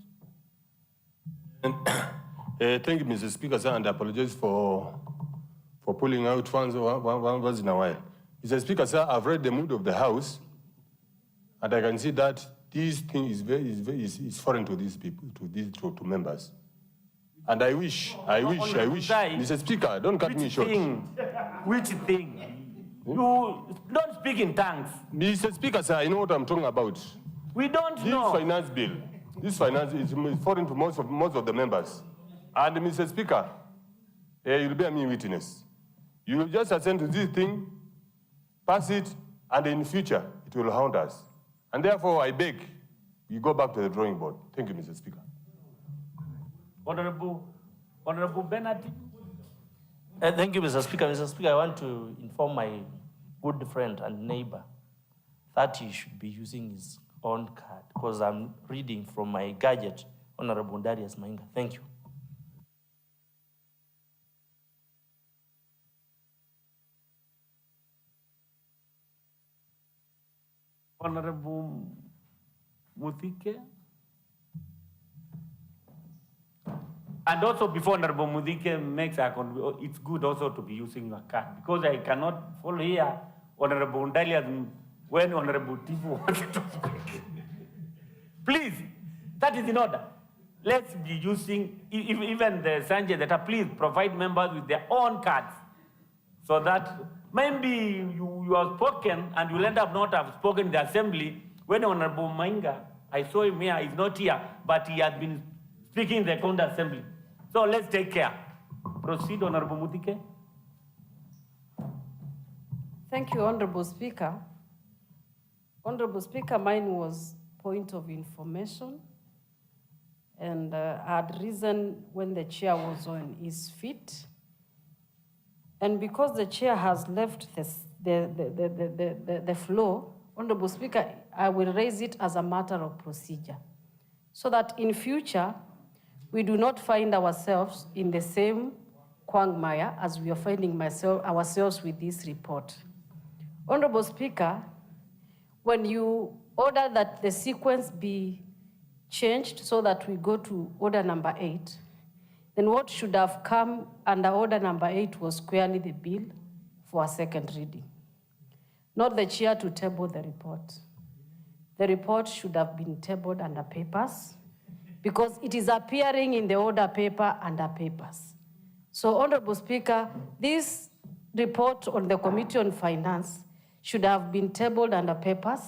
And, thank you, Mr. Speaker, sir, and I apologize for pulling out once in a while. Mr. Speaker, sir, I've read the mood of the House, and I can see that this thing is foreign to these people, to members. And I wish, Mr. Speaker, don't cut me short. Which thing? You don't speak in tongues. Mr. Speaker, sir, I know what I'm talking about. We don't know. This finance is foreign to most of the members. And Mr. Speaker, you'll bear me witness. You will just assent to this thing, pass it, and in future, it will haunt us. And therefore, I beg, you go back to the drawing board. Thank you, Mr. Speaker. Honorable Bernard. Thank you, Mr. Speaker. Mr. Speaker, I want to inform my good friend and neighbor that he should be using his own card, because I'm reading from my gadget, Honorable Darius Mainga. Thank you. Honorable Muthike. And also, before Honorable Muthike makes a contribution, it's good also to be using your card, because I cannot follow here Honorable Ndalia when Honorable Tifu wants to speak. Please, that is in order. Let's be using, even the Sanjay that please provide members with their own cards, so that maybe you have spoken and you'll end up not have spoken in the assembly when Honorable Mainga I saw him here, he's not here, but he has been speaking in the county assembly. So let's take care. Proceed, Honorable Mutike. Thank you, Honorable Speaker. Honorable Speaker, mine was point of information. And I had risen when the chair was on his feet. And because the chair has left the floor, Honorable Speaker, I will raise it as a matter of procedure, so that in future, we do not find ourselves in the same quagmire as we are finding ourselves with this report. Honorable Speaker, when you order that the sequence be changed so that we go to order number 8, then what should have come under order number 8 was squarely the bill for a second reading, not the chair to table the report. The report should have been tabled under papers because it is appearing in the order paper under papers. So, Honorable Speaker, this report on the Committee on Finance should have been tabled under papers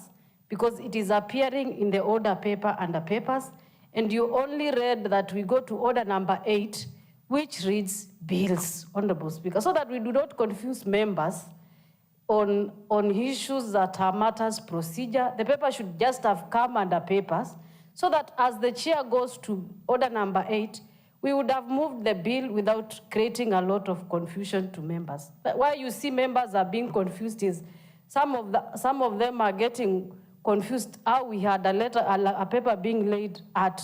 because it is appearing in the order paper under papers, and you only read that we go to order number 8, which reads bills, Honorable Speaker, so that we do not confuse members on issues that are matters procedure. The paper should just have come under papers, so that as the chair goes to order number 8, we would have moved the bill without creating a lot of confusion to members. But why you see members are being confused is some of them are getting confused how we had a paper being laid at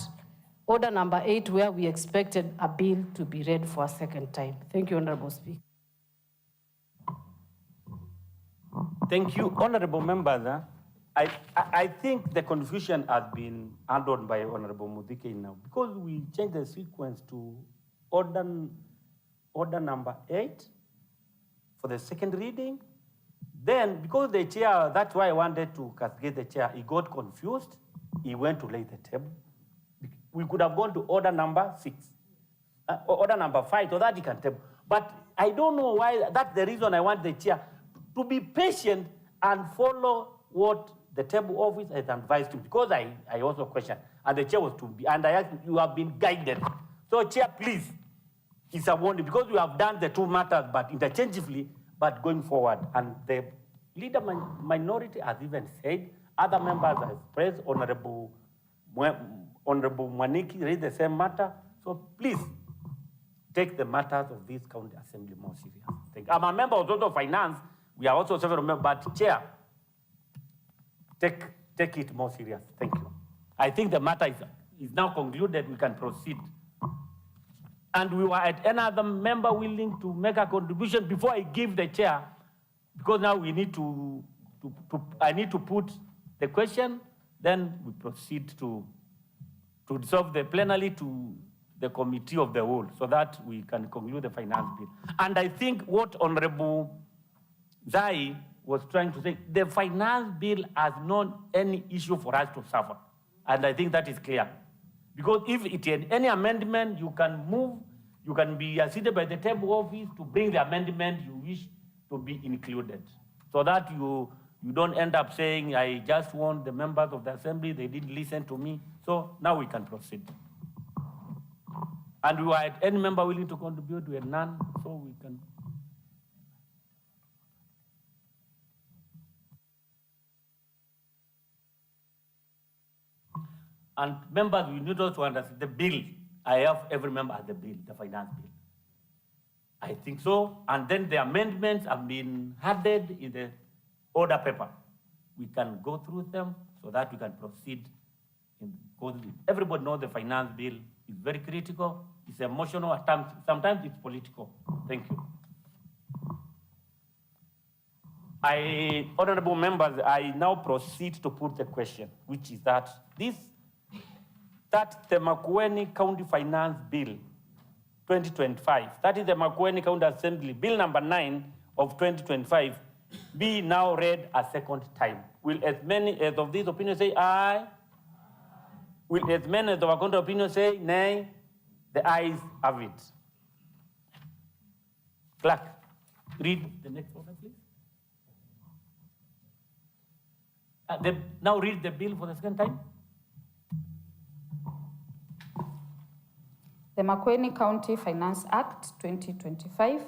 order number 8 where we expected a bill to be read for a second time. Thank you, Honorable Speaker. Thank you, honorable members. I think the confusion has been handled by Honorable Mudike now because we changed the sequence to order number 8 for the second reading. Then, because the chair, that's why I wanted to cascade the chair, he got confused, he went to lay the table. We could have gone to order number 6, order number 5, so that he can table. But I don't know why, that's the reason I want the chair to be patient and follow what the table office has advised him, because I also questioned, and the chair was to be, and I asked, you have been guided. So chair, please, it's a warning, because we have done the two matters, but interchangeably, but going forward. And the leader minority has even said, other members have expressed, Honorable Mwaniki raised the same matter. So please, take the matters of this county assembly more serious. Thank you. I'm a member of also finance. We are also several members, but chair, take it more serious. Thank you. I think the matter is now concluded. We can proceed. And we were at any other member willing to make a contribution before I give the chair, because now we need I need to put the question, then we proceed to dissolve the plenary to the committee of the whole, so that we can conclude the finance bill. And I think what Honorable Zai was trying to say, the finance bill has not any issue for us to suffer. And I think that is clear. Because if it had any amendment, you can move, you can be assisted by the table office to bring the amendment you wish to be included. So that you don't end up saying, I just want the members of the assembly, they didn't listen to me. So now we can proceed. And we are any member willing to contribute, we are none, so we can. And members, we need also to understand the bill. I have every member at the bill, the finance bill. I think so. And then the amendments have been added in the order paper. We can go through them so that we can proceed. Because everybody knows the finance bill is very critical. It's emotional at times. Sometimes it's political. Thank you. Honorable members, I now proceed to put the question, which is that the Makueni County Finance Bill 2025, that is the Makueni County Assembly Bill number 9 of 2025, be now read a second time. Will as many as of these opinions say aye? Will as many as of our counter opinions say nay? The ayes have it. Clerk, read the next order, please. Now read the bill for the second time. The Makueni County Finance Act 2025,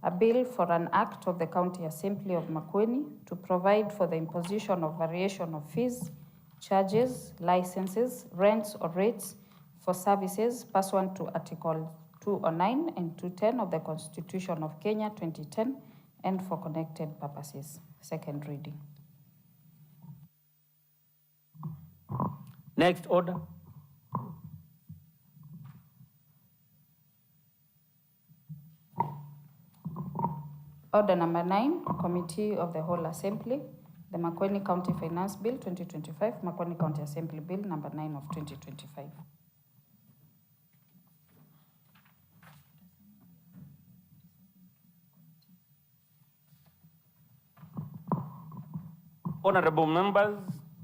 a bill for an act of the County Assembly of Makueni to provide for the imposition of variation of fees, charges, licenses, rents, or rates for services pursuant to Article 209 and 210 of the Constitution of Kenya 2010 and for connected purposes. Second reading. Next order. Order number 9, Committee of the Whole Assembly, the Makueni County Finance Bill 2025, Makueni County Assembly Bill number 9 of 2025. Honorable members,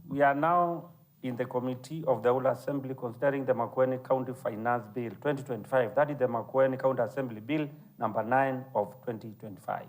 we are now in the Committee of the Whole Assembly considering the Makueni County Finance Bill 2025. That is the Makueni County Assembly Bill number 9 of 2025.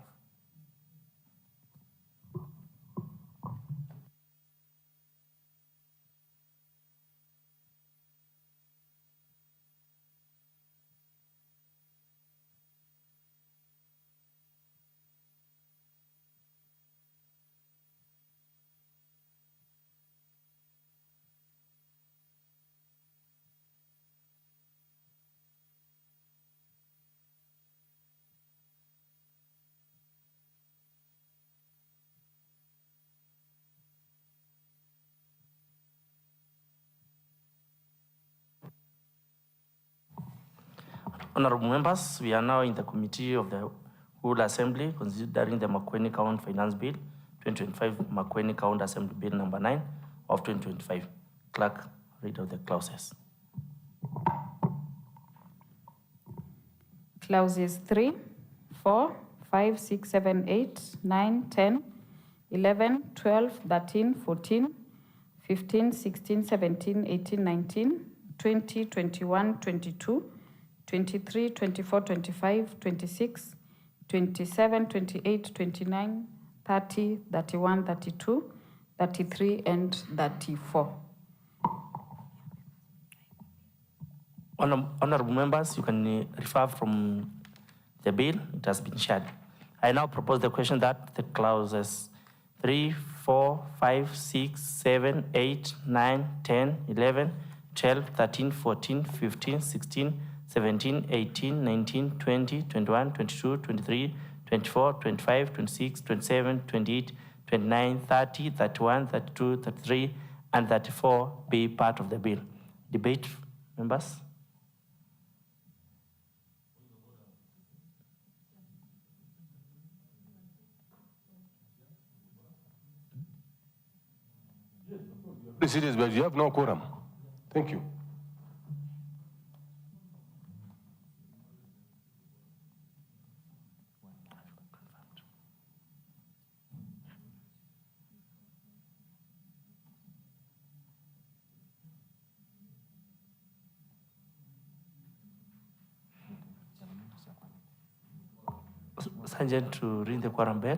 Honorable members, we are now in the Committee of the Whole Assembly considering the Makueni County Finance Bill 2025, Makueni County Assembly Bill number 9 of 2025. Clerk, read out the clauses. Clauses 3, 4, 5, 6, 7, 8, 9, 10, 11, 12, 13, 14, 15, 16, 17, 18, 19, 20, 21, 22, 23, 24, 25, 26, 27, 28, 29, 30, 31, 32, 33, and 34. Honorable members, you can refer from the bill. It has been shared. I now propose the question that the clauses 3, 4, 5, 6, 7, 8, 9, 10, 11, 12, 13, 14, 15, 16, 17, 18, 19, 20, 21, 22, 23, 24, 25, 26, 27, 28, 29, 30, 31, 32, 33, and 34 be part of the bill. Debate, members? Serious, but you have no quorum. Thank you. Sergeant to ring the quorum bell.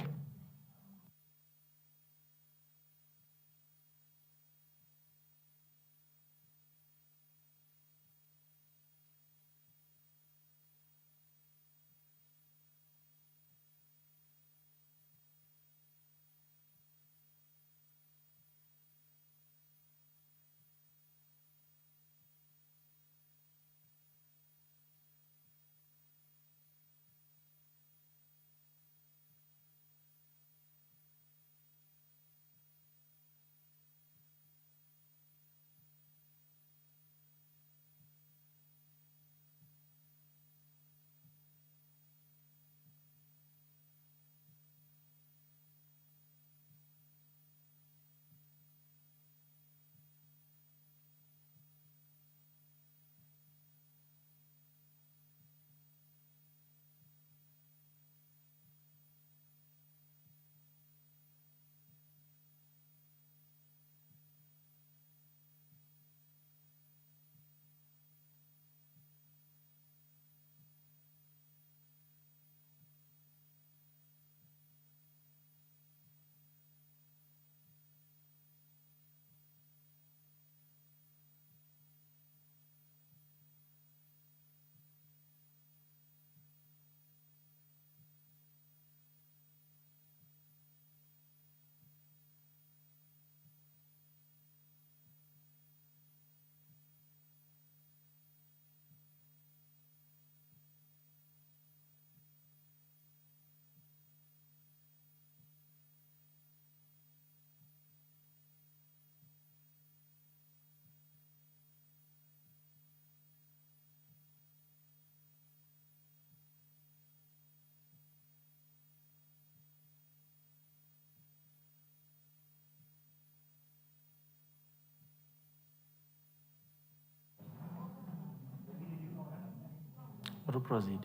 To proceed.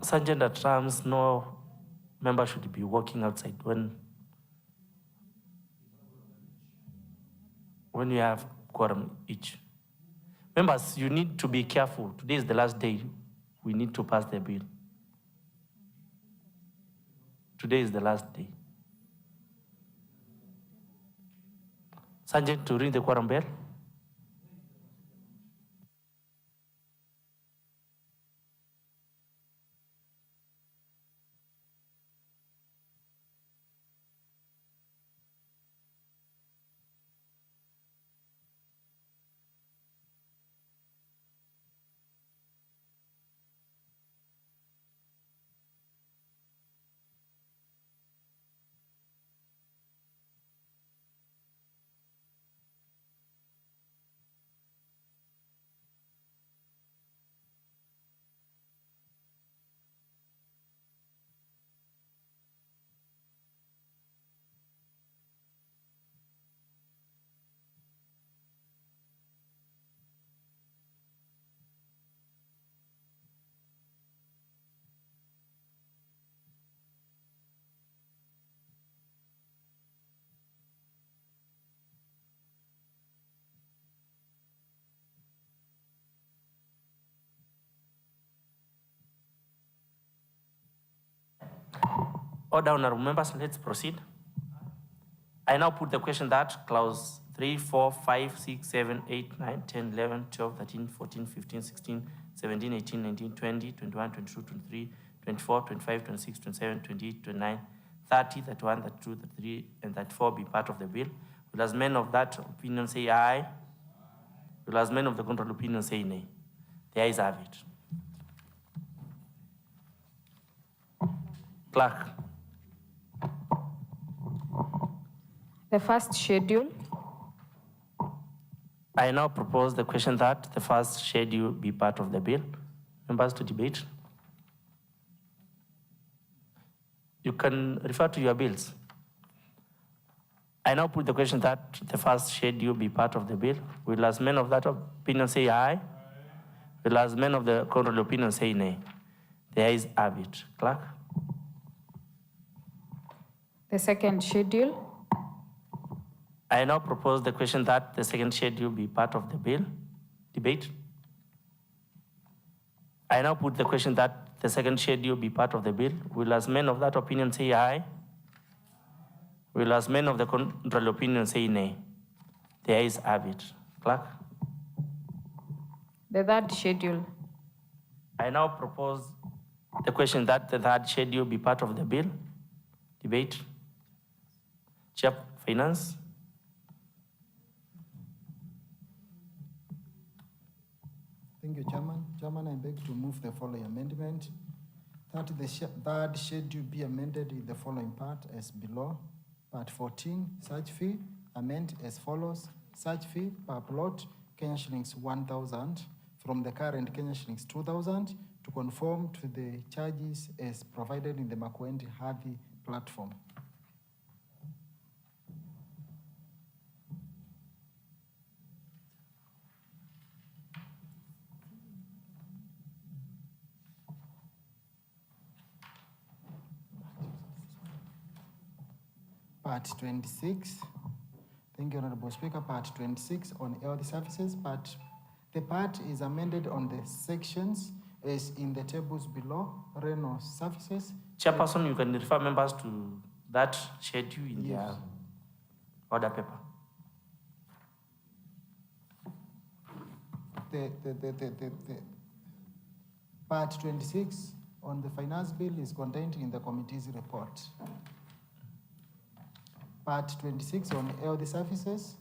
Sergeant, at times, no member should be walking outside when you have quorum each. Members, you need to be careful. Today is the last day we need to pass the bill. Today is the last day. Sergeant, to ring the quorum bell. Order, honorable members, let's proceed. I now put the question that clause 3, 4, 5, 6, 7, 8, 9, 10, 11, 12, 13, 14, 15, 16, 17, 18, 19, 20, 21, 22, 23, 24, 25, 26, 27, 28, 29, 30, 31, 32, 33, and 34 be part of the bill. Will as men of that opinion say aye? Will as men of the contrary opinion say nay? The ayes have it. Clerk. The first schedule. I now propose the question that the first schedule be part of the bill. Members to debate. You can refer to your bills. I now put the question that the first schedule be part of the bill. Will as men of that opinion say aye? Will as men of the contrary opinion say nay? The ayes have it. Clerk. The second schedule. I now propose the question that the second schedule be part of the bill. Debate. I now put the question that the second schedule be part of the bill. Will as men of that opinion say aye? Will as men of the contrary opinion say nay? The ayes have it. Clerk. The third schedule. I now propose the question that the third schedule be part of the bill. Debate. Chair, Finance. Thank you, Chairman. Chairman, I beg to move the following amendment. That the third schedule be amended in the following part as below. Part 14, search fee, amend as follows. Search fee per plot, Kenya shillings 1,000 from the current Kenya shillings 2,000 to conform to the charges as provided in the Makuendi Hadhi platform. Part 26. Thank you, Honorable Speaker. Part 26 on health services. The part is amended on the sections as in the tables below. Renal services. Chairperson, you can refer members to that schedule in their order paper. The part 26 on the finance bill is contained in the committee's report. Part 26 on health services,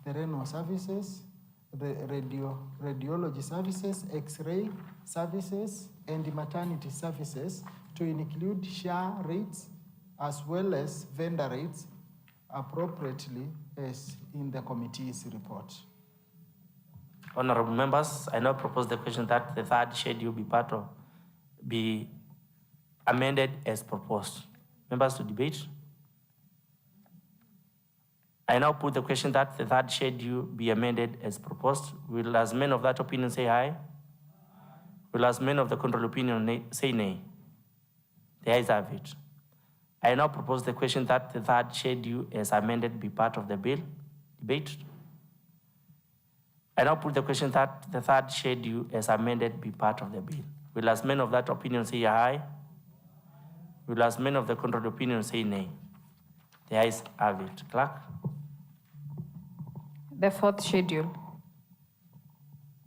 the renal services, the radiology services, X-ray services, and maternity services to include share rates as well as vendor rates appropriately as in the committee's report. Honorable members, I now propose the question that the third schedule be amended as proposed. Members to debate. I now put the question that the third schedule be amended as proposed. Will as men of that opinion say aye? Will as men of the contrary opinion say nay? The ayes have it. I now propose the question that the third schedule as amended be part of the bill. Debate. I now put the question that the third schedule as amended be part of the bill. Will as men of that opinion say aye? Will as men of the contrary opinion say nay? The ayes have it. Clerk. The fourth schedule.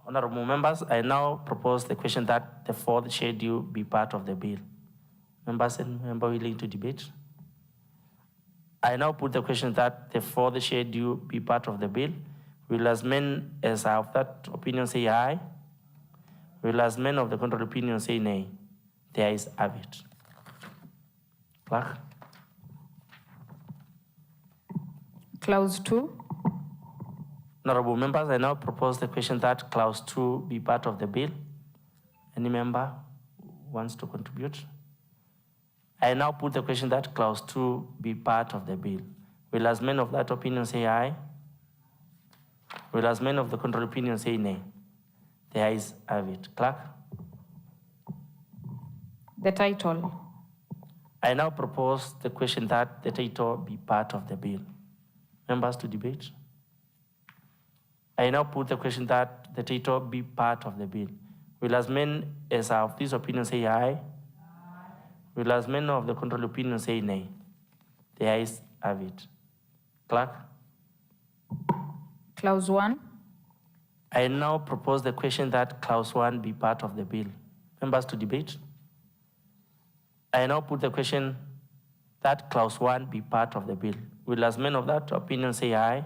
Honorable members, I now propose the question that the fourth schedule be part of the bill. Members and member willing to debate? I now put the question that the fourth schedule be part of the bill. Will as men as of that opinion say aye? Will as men of the contrary opinion say nay? The ayes have it. Clerk. Clause 2. Honorable members, I now propose the question that clause 2 be part of the bill. Any member wants to contribute? I now put the question that clause 2 be part of the bill. Will as men of that opinion say aye? Will as men of the contrary opinion say nay? The ayes have it. Clerk. The title. I now propose the question that the title be part of the bill. Members to debate. I now put the question that the title be part of the bill. Will as men as of this opinion say aye? Will as men of the contrary opinion say nay? The ayes have it. Clerk. Clause 1. I now propose the question that clause 1 be part of the bill. Members to debate. I now put the question that clause 1 be part of the bill. Will as men of that opinion say aye?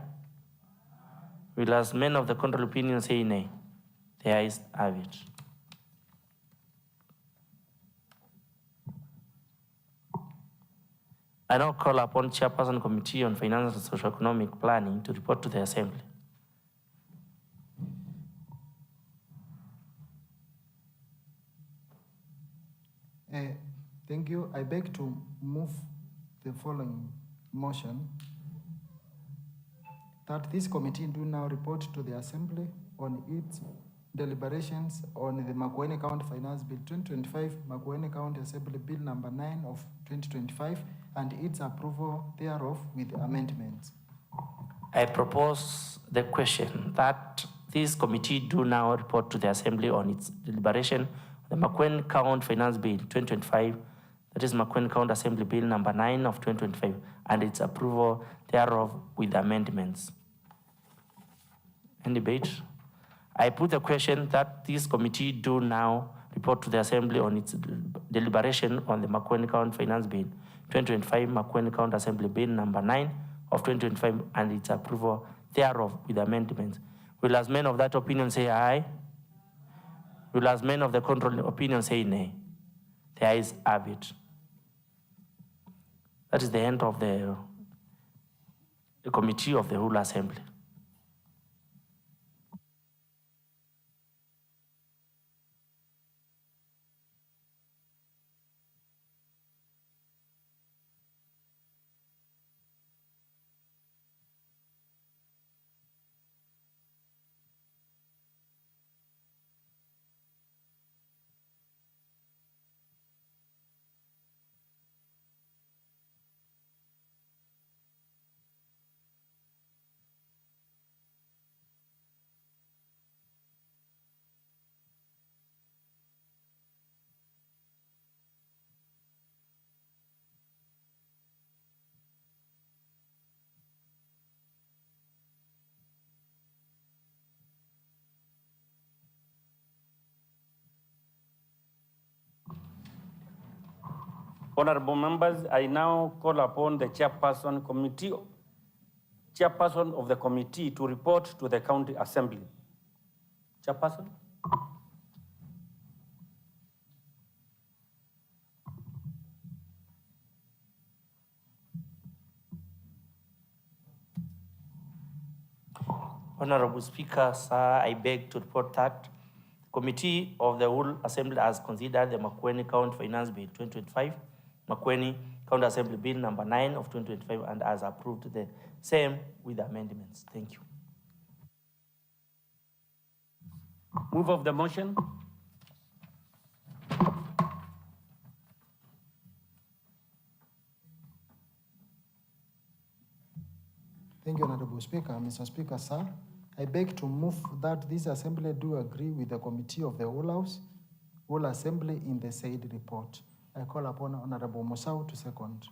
Will as men of the contrary opinion say nay? The ayes have it. I now call upon Chairperson Committee on Finance and Socio-Economic Planning to report to the Assembly. Thank you. I beg to move the following motion that this committee do now report to the Assembly on its deliberations on the Makueni County Finance Bill 2025, Makueni County Assembly Bill number 9 of 2025, and its approval thereof with amendments. I propose the question that this committee do now report to the Assembly on its deliberation on the Makueni County Finance Bill 2025, that is Makueni County Assembly Bill number 9 of 2025, and its approval thereof with amendments. Any debate? I put the question that this committee do now report to the Assembly on its deliberation on the Makueni County Finance Bill 2025, Makueni County Assembly Bill number 9 of 2025, and its approval thereof with amendments. Will as men of that opinion say aye? Will as men of the contrary opinion say nay? The ayes have it. That is the end of the committee of the whole Assembly. Honorable members, I now call upon the chairperson of the committee to report to the county assembly. Chairperson? Honorable Speaker, sir, I beg to report that the Committee of the Whole Assembly has considered the Makueni County Finance Bill 2025, Makueni County Assembly Bill number 9 of 2025, and has approved the same with amendments. Thank you. Move of the motion. Thank you, Honorable Speaker. Mr. Speaker, sir, I beg to move that this assembly do agree with the Committee of the Whole Assembly in the said report. I call upon Honorable Musau to second.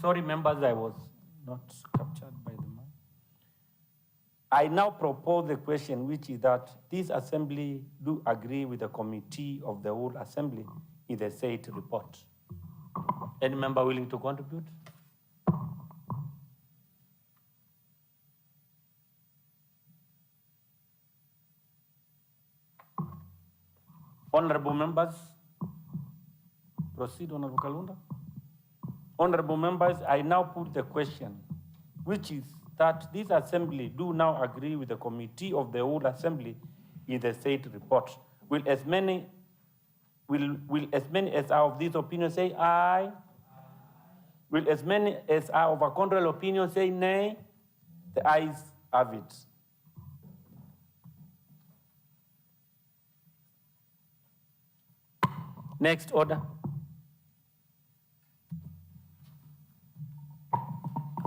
Sorry, members, I was not captured by the mic. I now propose the question, which is that this assembly do agree with the Committee of the Whole Assembly in the said report. Any member willing to contribute? Honorable members, proceed, Honorable Kalunda. Honorable members, I now put the question, which is that this assembly do now agree with the Committee of the Whole Assembly in the said report. Will as many as are of this opinion say aye? Will as many as are of a contrary opinion say nay? The ayes have it. Next order.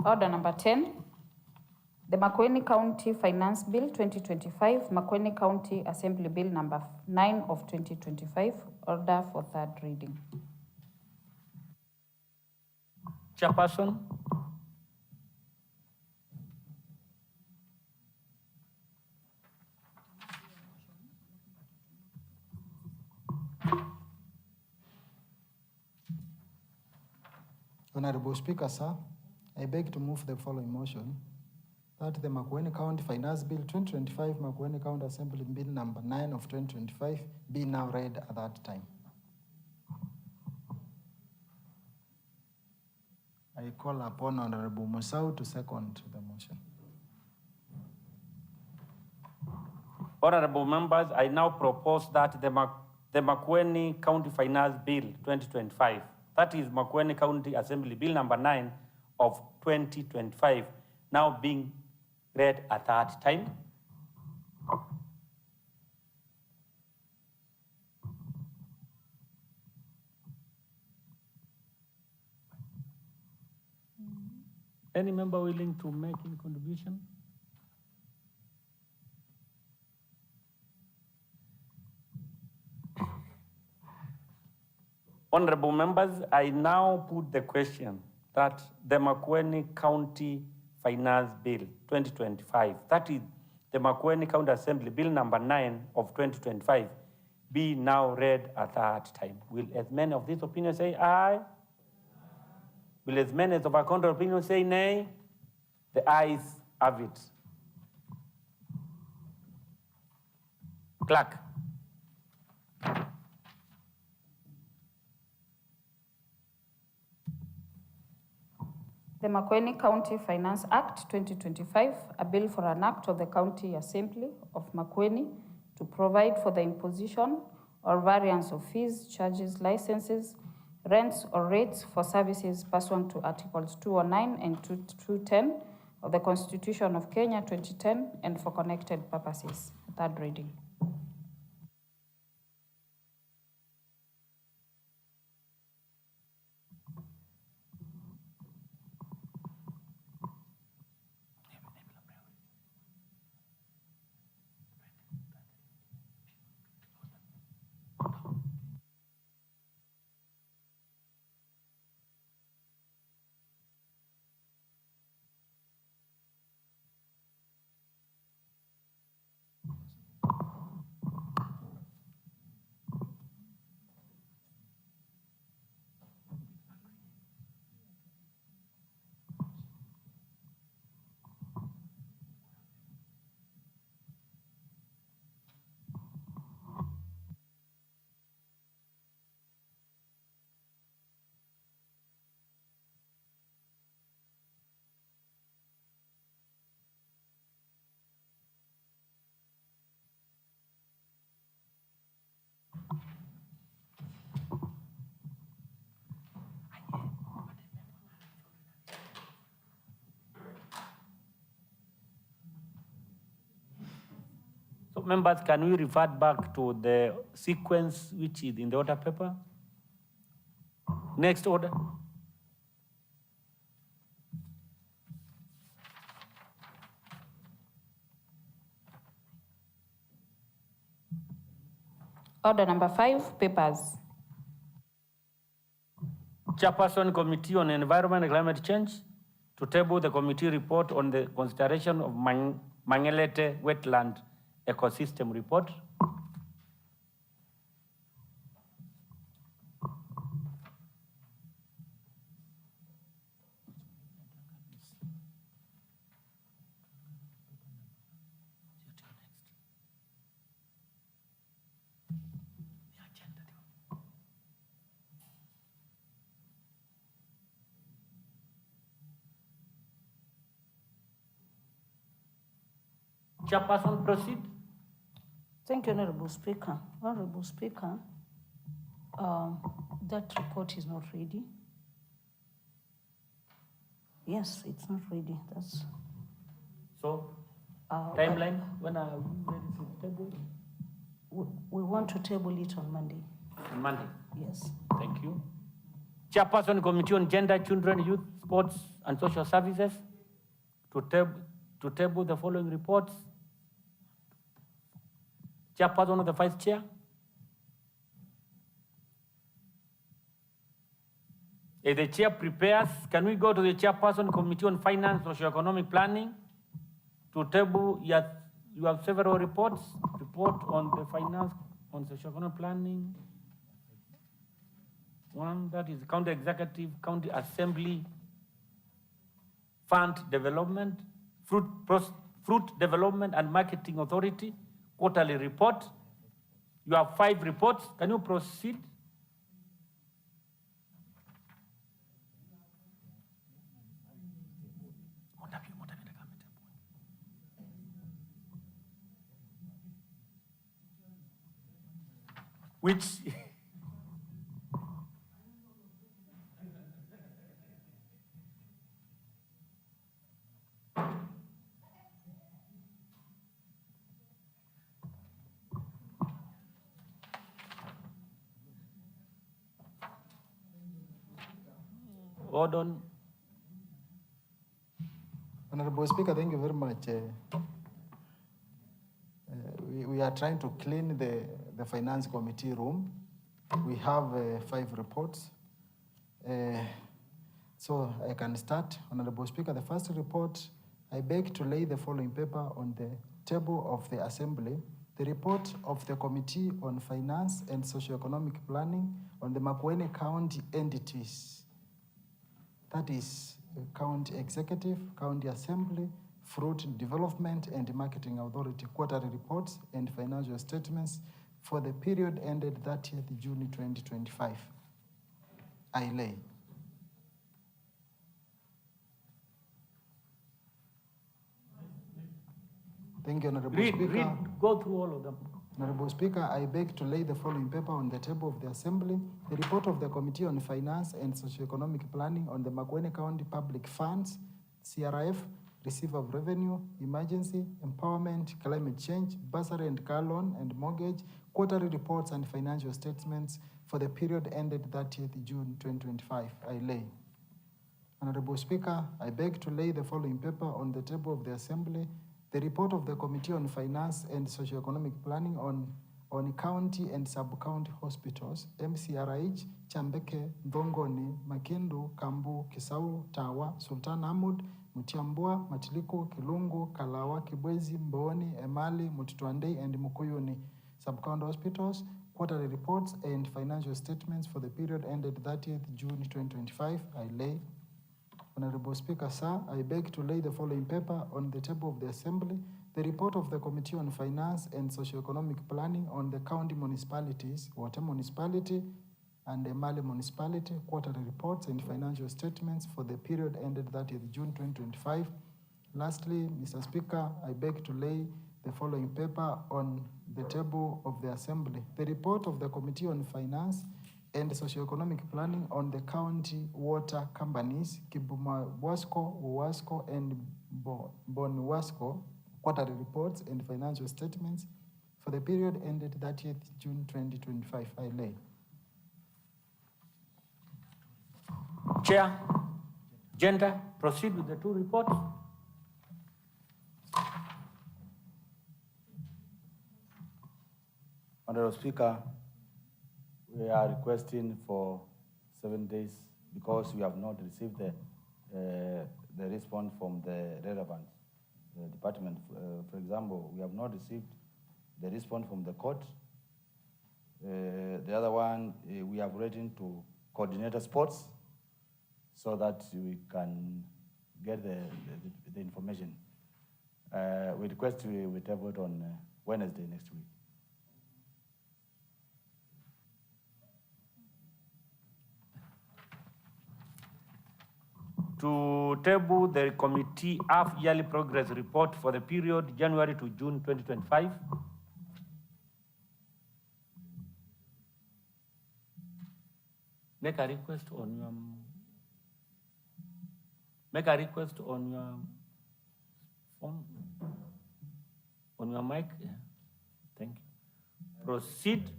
Order number 10, the Makueni County Finance Bill 2025, Makueni County Assembly Bill number 9 of 2025, order for third reading. Chairperson. Honorable Speaker, sir, I beg to move the following motion, that the Makueni County Finance Bill 2025, Makueni County Assembly Bill number 9 of 2025 be now read at that time. I call upon Honorable Musau to second the motion. Honorable members, I now propose that the Makueni County Finance Bill 2025, that is Makueni County Assembly Bill number 9 of 2025, now being read a third time. Any member willing to make any contribution? Honorable members, I now put the question that the Makueni County Finance Bill 2025, that is the Makueni County Assembly Bill number 9 of 2025, be now read a third time. Will as many of these opinions say aye? Will as many of our contrary opinions say nay? The ayes have it. Clerk. The Makueni County Finance Act 2025, a bill for an act of the County Assembly of Makueni to provide for the imposition or variance of fees, charges, licenses, rents, or rates for services pursuant to Articles 209 and 210 of the Constitution of Kenya 2010 and for connected purposes. Third reading. members, can we revert back to the sequence which is in the order paper? Next order. Order number 5, papers. Chairperson Committee on Environment and Climate Change to table the committee report on the consideration of Mangelete Wetland Ecosystem Report. Chairperson, proceed. Thank you, Honorable Speaker. Honorable Speaker, that report is not ready. Yes, it's not ready. That's. So, timeline, when are we ready to table? We want to table it on Monday. On Monday? Yes. Thank you. Chairperson Committee on Gender, Children, Youth, Sports and Social Services to table the following reports. Chairperson of the Vice Chair. If the Chair prepares, can we go to the Chairperson Committee on Finance, Socio-Economic Planning to table? You have several reports. Report on the finance, on socio-economic planning. One that is County Executive, County Assembly, Fund Development, Fruit Development and Marketing Authority, quarterly report. You have 5 reports. Can you proceed? Which hold on. Honorable Speaker, thank you very much. We are trying to clean the Finance Committee room. We have 5 reports. So I can start. Honorable Speaker, the first report, I beg to lay the following paper on the table of the Assembly. The report of the Committee on Finance and Socio-Economic Planning on the Makueni County entities. That is County Executive, County Assembly, Fruit Development and Marketing Authority quarterly reports and financial statements for the period ended 30th June 2025. I lay. Thank you, Honorable Speaker. Go through all of them. Honorable Speaker, I beg to lay the following paper on the table of the Assembly. The report of the Committee on Finance and Socio-Economic Planning on the Makueni County Public Funds, CRF, Receiver of Revenue, Emergency, Empowerment, Climate Change, Bursary and Car Loan and Mortgage, quarterly reports and financial statements for the period ended 30th June 2025. I lay. Honorable Speaker, I beg to lay the following paper on the table of the Assembly. The report of the Committee on Finance and Socio-Economic Planning on county and sub-county hospitals, MCRH, Chambeke, Ndongoni, Makindu, Kambu, Kisau, Tawa, Sultan Ahmud, Mutiambua, Matiliko, Kilungu, Kalawa, Kibwezi, Mboni, Emali, Mutituandei, and Mukuyuni sub-county hospitals, quarterly reports and financial statements for the period ended 30th June 2025. I lay. Honorable Speaker, sir, I beg to lay the following paper on the table of the Assembly. The report of the Committee on Finance and Socio-Economic Planning on the county municipalities, Water Municipality and Emali Municipality, quarterly reports and financial statements for the period ended 30th June 2025. Lastly, Mr. Speaker, I beg to lay the following paper on the table of the Assembly. The report of the Committee on Finance and Socio-Economic Planning on the county water companies, Kibuma Wasco, Wasco, and Bon Wasco, quarterly reports and financial statements for the period ended 30th June 2025. I lay. Chair, Gender, proceed with the two reports. Honorable Speaker, we are requesting for 7 days because we have not received the response from the relevant department. For example, we have not received the response from the court. The other one, we have written to coordinator sports so that we can get the information. We request we table it on Wednesday next week. To table the committee half-yearly progress report for the period January to June 2025. Make a request on your phone, on your mic. Yeah. Thank you.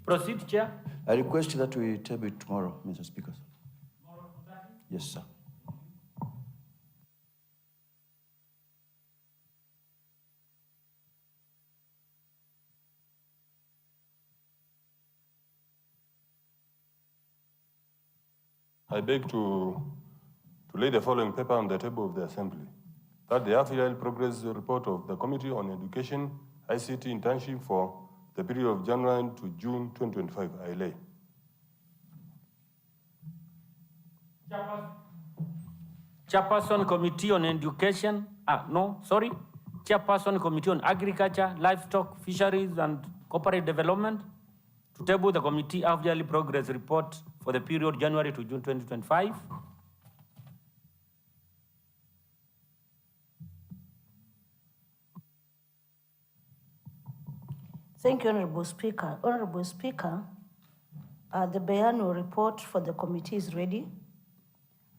Proceed, Chair. I request that we table it tomorrow, Mr. Speaker. Yes, sir. I beg to lay the following paper on the table of the Assembly. That the half-yearly progress report of the Committee on Education, ICT internship for the period of January to June 2025, I lay. Chairperson Committee on Education, Chairperson Committee on Agriculture, Livestock, Fisheries and Corporate Development, to table the committee half-yearly progress report for the period January to June 2025. Thank you, Honorable Speaker. Honorable Speaker, the biannual report for the committee is ready,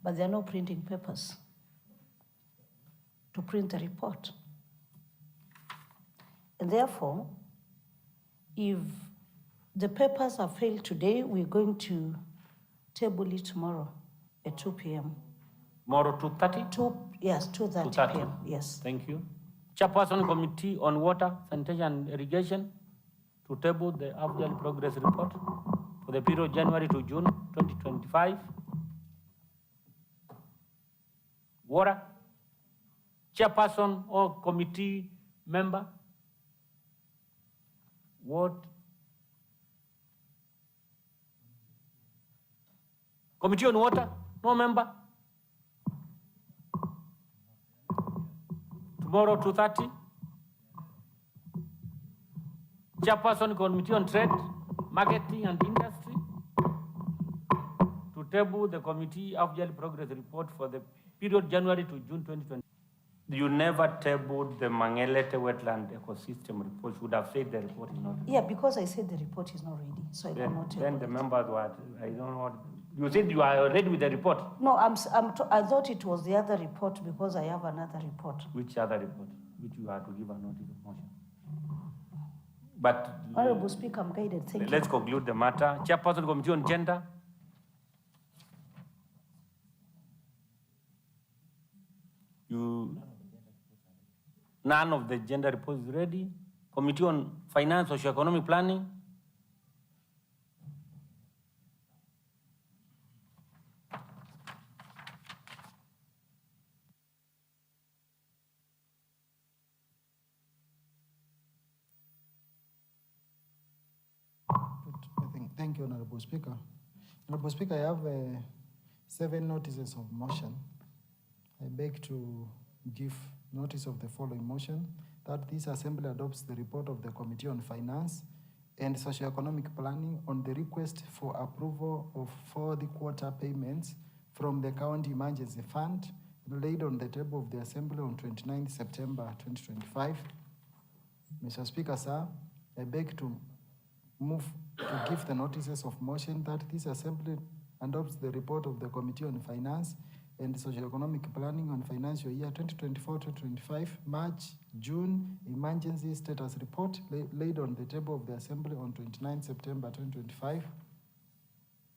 but there are no printing papers to print the report. And therefore, if the papers are failed today, we're going to table it tomorrow at 2 p.m. Tomorrow, 2:30? Yes, 2:30 p.m., yes. Thank you. Chairperson Committee on Water, Sanitation and Irrigation, to table the half-yearly progress report for the period January to June 2025. Water. Chairperson or committee member. What? Committee on Water, no member. Tomorrow, 2:30. Chairperson Committee on Trade, Marketing and Industry, to table the committee half-yearly progress report for the period January to June 2020. You never tabled the Mangelete wetland ecosystem report. You would have said the report is not ready. Yeah, because I said the report is not ready, so I cannot table. Then the members were, I don't know what, you said you are ready with the report. No, I thought it was the other report because I have another report. Which other report? Which you have to give a notice of motion. But Honorable Speaker, I'm guided. Thank you. Let's conclude the matter. Chairperson Committee on Gender. None of the gender report is ready. Committee on Finance, Socio-Economic Planning. Thank you, Honorable Speaker. Honorable Speaker, I have 7 notices of motion. I beg to give notice of the following motion, that this Assembly adopts the report of the Committee on Finance and Socio-Economic Planning on the request for approval of 4 quarter payments from the County Emergency Fund laid on the table of the Assembly on 29 September 2025. Mr. Speaker, sir, I beg to move to give the notices of motion that this Assembly adopts the report of the Committee on Finance and Socioeconomic Planning on Financial Year 2024-2025, March, June Emergency Status Report laid on the table of the Assembly on 29 September 2025.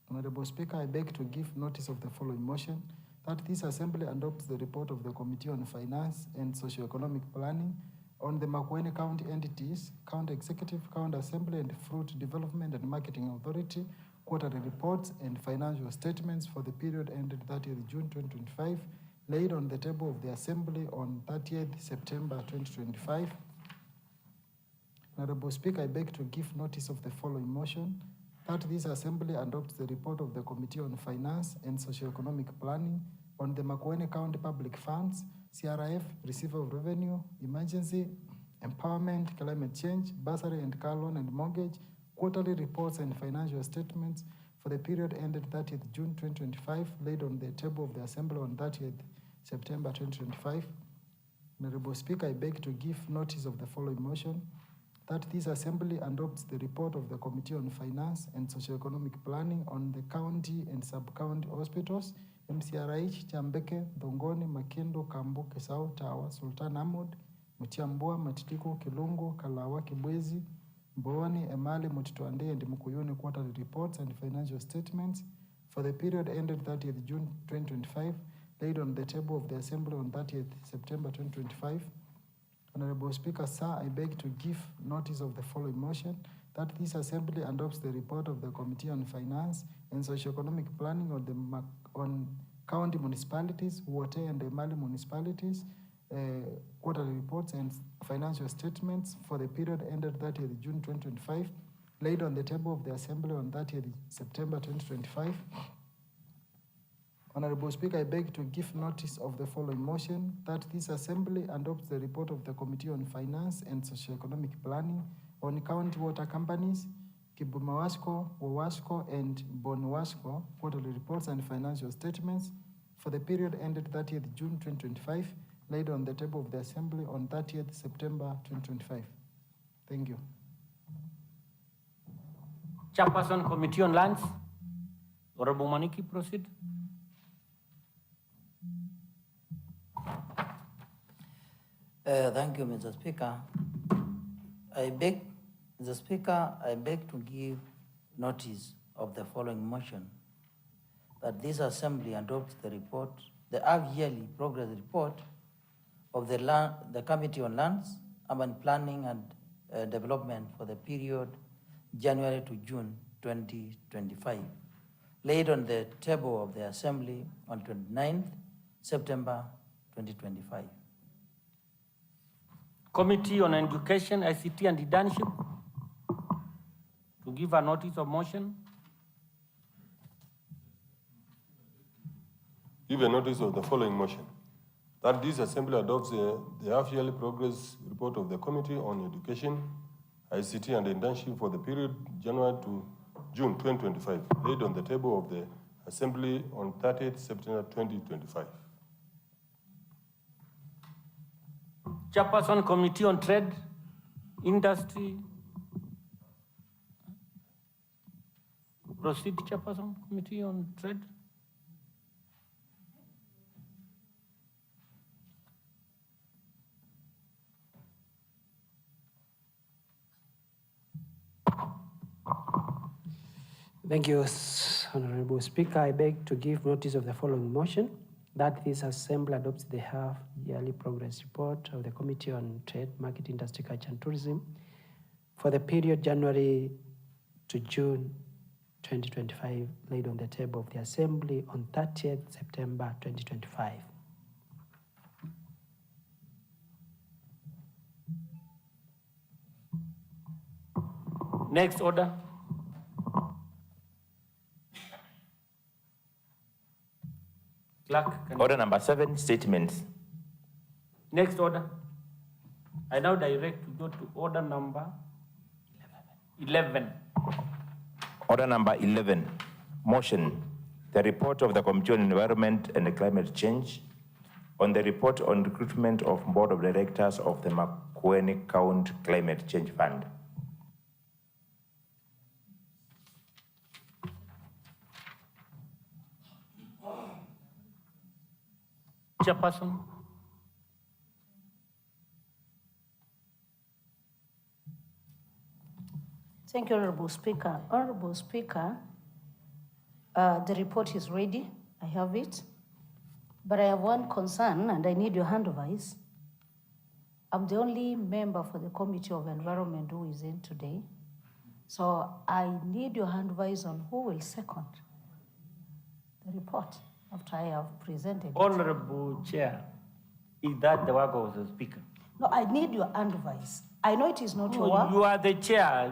Honorable Speaker, I beg to give notice of the following motion, that this Assembly adopts the report of the Committee on Finance and Socioeconomic Planning on the Makueni County entities, County Executive, County Assembly, and Fruit Development and Marketing Authority, quarterly reports and financial statements for the period ended 30th June 2025, laid on the table of the Assembly on 30th September 2025. Honorable Speaker, I beg to give notice of the following motion, that this Assembly adopts the report of the Committee on Finance and Socioeconomic Planning on the Makueni County Public Funds, CRF, Receiver of Revenue, Emergency, Empowerment, Climate Change, Bursary and Car Loan and Mortgage, quarterly reports and financial statements for the period ended 30th June 2025, laid on the table of the Assembly on 30th September 2025. Honorable Speaker, I beg to give notice of the following motion, that this Assembly adopts the report of the Committee on Finance and Socioeconomic Planning on the county and sub-county hospitals, MCRH, Chambeke, Dongoni, Makendo, Kambu, Kesau, Tawa, Sultan Ahmad, Mutiambua, Matitiko, Kilungu, Kalawa, Kibwezi, Mbowani, Emali, Mutituande, and Mukuyuni quarterly reports and financial statements for the period ended 30th June 2025, laid on the table of the Assembly on 30th September 2025. Honorable Speaker, sir, I beg to give notice of the following motion, that this Assembly adopts the report of the Committee on Finance and Socioeconomic Planning on county municipalities, Wote and Emali municipalities, quarterly reports and financial statements for the period ended 30th June 2025, laid on the table of the Assembly on 30th September 2025. Honorable Speaker, I beg to give notice of the following motion, that this Assembly adopts the report of the Committee on Finance and Socioeconomic Planning on county water companies, Kibumawasco, Wawasco, and Bonwasco, quarterly reports and financial statements for the period ended 30th June 2025, laid on the table of the Assembly on 30th September 2025. Thank you. Chairperson, Committee on Lands, Honorable Maniki, proceed. Thank you, Mr. Speaker. Mr. Speaker, I beg to give notice of the following motion, that this Assembly adopts the report, the half-yearly progress report of the Committee on Lands, Urban Planning and Development for the period January to June 2025, laid on the table of the Assembly on 29th September 2025. Committee on Education, ICT and Leadership, to give a notice of motion. Give a notice of the following motion, that this Assembly adopts the half-yearly progress report of the Committee on Education, ICT and Internship for the period January to June 2025, laid on the table of the Assembly on 30th September 2025. Chairperson, Committee on Trade, Industry. Proceed, Chairperson, Committee on Trade. Thank you, Honorable Speaker. I beg to give notice of the following motion, that this Assembly adopts the half-yearly progress report of the Committee on Trade, Market, Industry, Culture and Tourism for the period January to June 2025, laid on the table of the Assembly on 30th September 2025. Next order. Clerk, Order number 7, statements. Next order. I now direct to go to order number 11. Order number 11, motion, the report of the Committee on Environment and Climate Change on the report on recruitment of Board of Directors of the Makueni County Climate Change Fund. Chairperson. Thank you, Honorable Speaker. Honorable Speaker, the report is ready. I have it. But I have one concern, and I need your hand advice. I'm the only member for the Committee of Environment who is in today. So I need your hand advice on who will second the report after I have presented it. Honorable Chair, is that the work of the Speaker? No, I need your hand advice. I know it is not your work. You are the chair.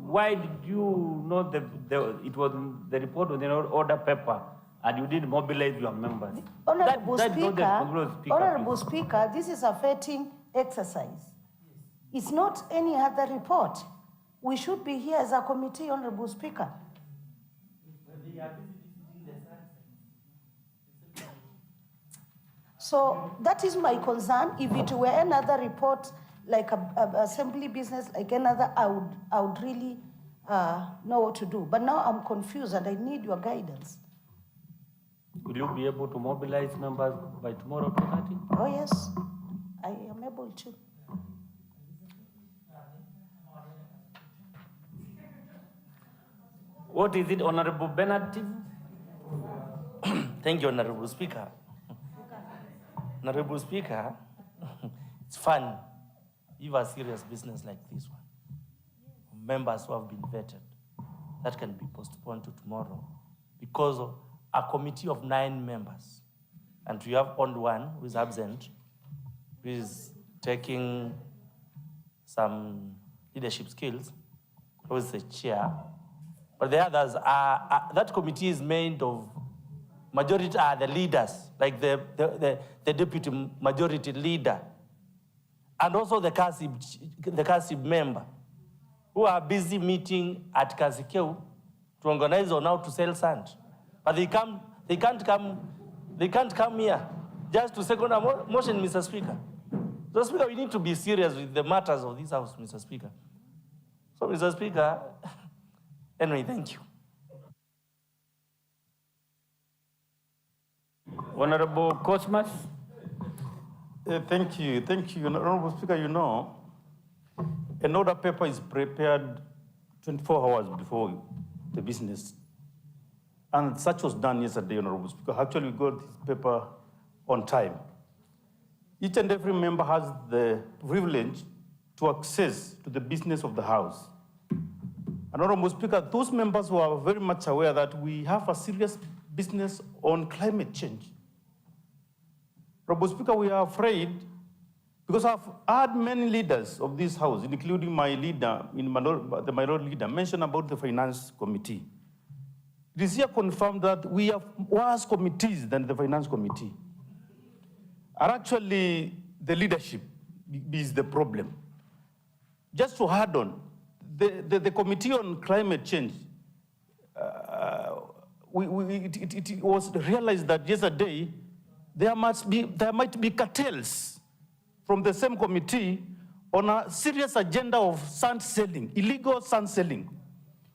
Why did you know it was the report was in order paper and you didn't mobilize your members? Honorable That's not the responsibility of the Speaker. Honorable Speaker, this is a vetting exercise. It's not any other report. We should be here as a committee, Honorable Speaker. So that is my concern. If it were another report, like a assembly business, like another, I would really know what to do. But now I'm confused and I need your guidance. Will you be able to mobilize members by tomorrow, 2:30? Oh, yes, I am able to. What is it, Honorable Bernard? Thank you, Honorable Speaker. Honorable Speaker, it's fun. If a serious business like this one, members who have been vetted, that can be postponed to tomorrow because of a committee of 9 members. And we have only one who is absent, who is taking some leadership skills, who is the chair. But the others are, that committee is made of, majority are the leaders, like the deputy majority leader, and also the CASIB member, who are busy meeting at Kazikeu to organize on how to sell sand. But they can't come here just to second a motion, Mr. Speaker. Mr. Speaker, we need to be serious with the matters of this House, Mr. Speaker. So, Mr. Speaker, anyway, thank you. Honorable Cosmas. Thank you. Honorable Speaker, you know, an order paper is prepared 24 hours before the business. And such was done yesterday, Honorable Speaker. Actually, we got this paper on time. Each and every member has the privilege to access to the business of the House. And Honorable Speaker, those members who are very much aware that we have a serious business on climate change. Honorable Speaker, we are afraid, because I've heard many leaders of this House, including my leader, the minority leader, mention about the Finance Committee. It is here confirmed that we have worse committees than the Finance Committee. And actually, the leadership is the problem. Just to add on, the Committee on Climate Change, it was realized that yesterday there might be cartels from the same committee on a serious agenda of sand selling, illegal sand selling.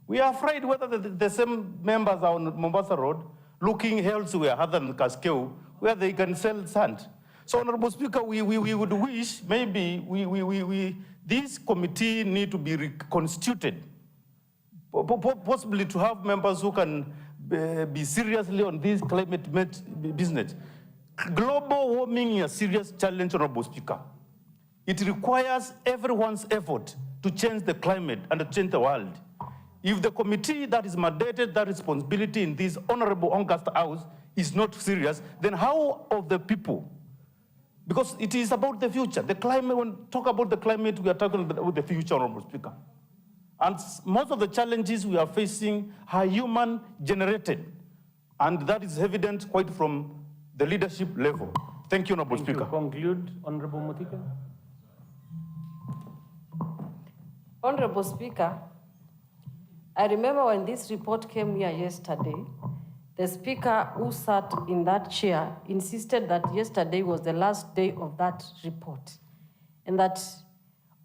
We are afraid whether the same members are on Mombasa Road looking elsewhere other than Kazikeu, where they can sell sand. So, Honorable Speaker, we would wish maybe this committee need to be reconstituted, possibly to have members who can be seriously on this climate business. Global warming is a serious challenge, Honorable Speaker. It requires everyone's effort to change the climate and to change the world. If the committee that is mandated that responsibility in this honorable August House is not serious, then how of the people? Because it is about the future. The climate, when we talk about the climate, we are talking about the future, Honorable Speaker. And most of the challenges we are facing are human generated. And that is evident quite from the leadership level. Thank you, Honorable Speaker. Conclude, Honorable Mutika. Honorable Speaker, I remember when this report came here yesterday, the speaker who sat in that chair insisted that yesterday was the last day of that report. And that,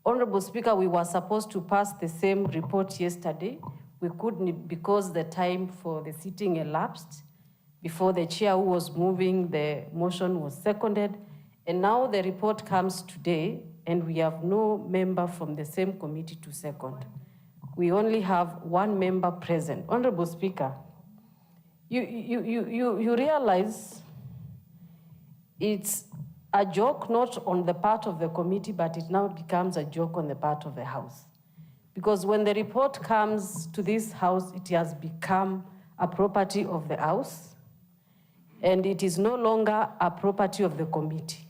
Honorable Speaker, we were supposed to pass the same report yesterday. We couldn't because the time for the sitting elapsed. before the chair who was moving, the motion was seconded. And now the report comes today, and we have no member from the same committee to second. We only have one member present. Honorable Speaker, you realize it's a joke not on the part of the committee, but it now becomes a joke on the part of the House. Because when the report comes to this House, it has become a property of the House, and it is no longer a property of the committee.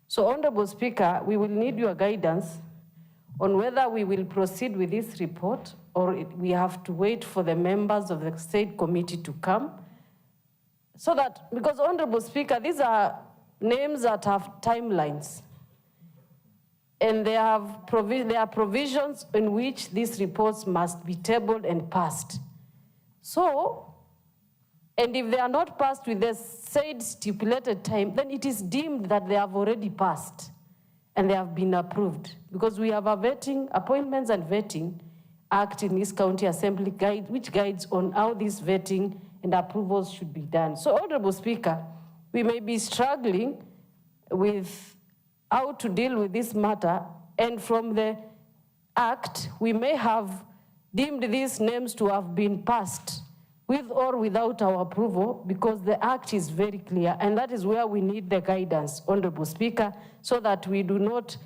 So, Honorable Speaker, we will need your guidance on whether we will proceed with this report or we have to wait for the members of the State Committee to come. So that, because Honorable Speaker, these are names that have timelines. And there are provisions in which these reports must be tabled and passed. So, and if they are not passed with the said stipulated time, then it is deemed that they have already passed and they have been approved. Because we have a vetting, Appointments and Vetting Act in this County Assembly guide, which guides on how this vetting and approvals should be done. So, Honorable Speaker, we may be struggling with how to deal with this matter, and from the Act, we may have deemed these names to have been passed with or without our approval, because the Act is very clear, and that is where we need the guidance, Honorable Speaker, so that we do not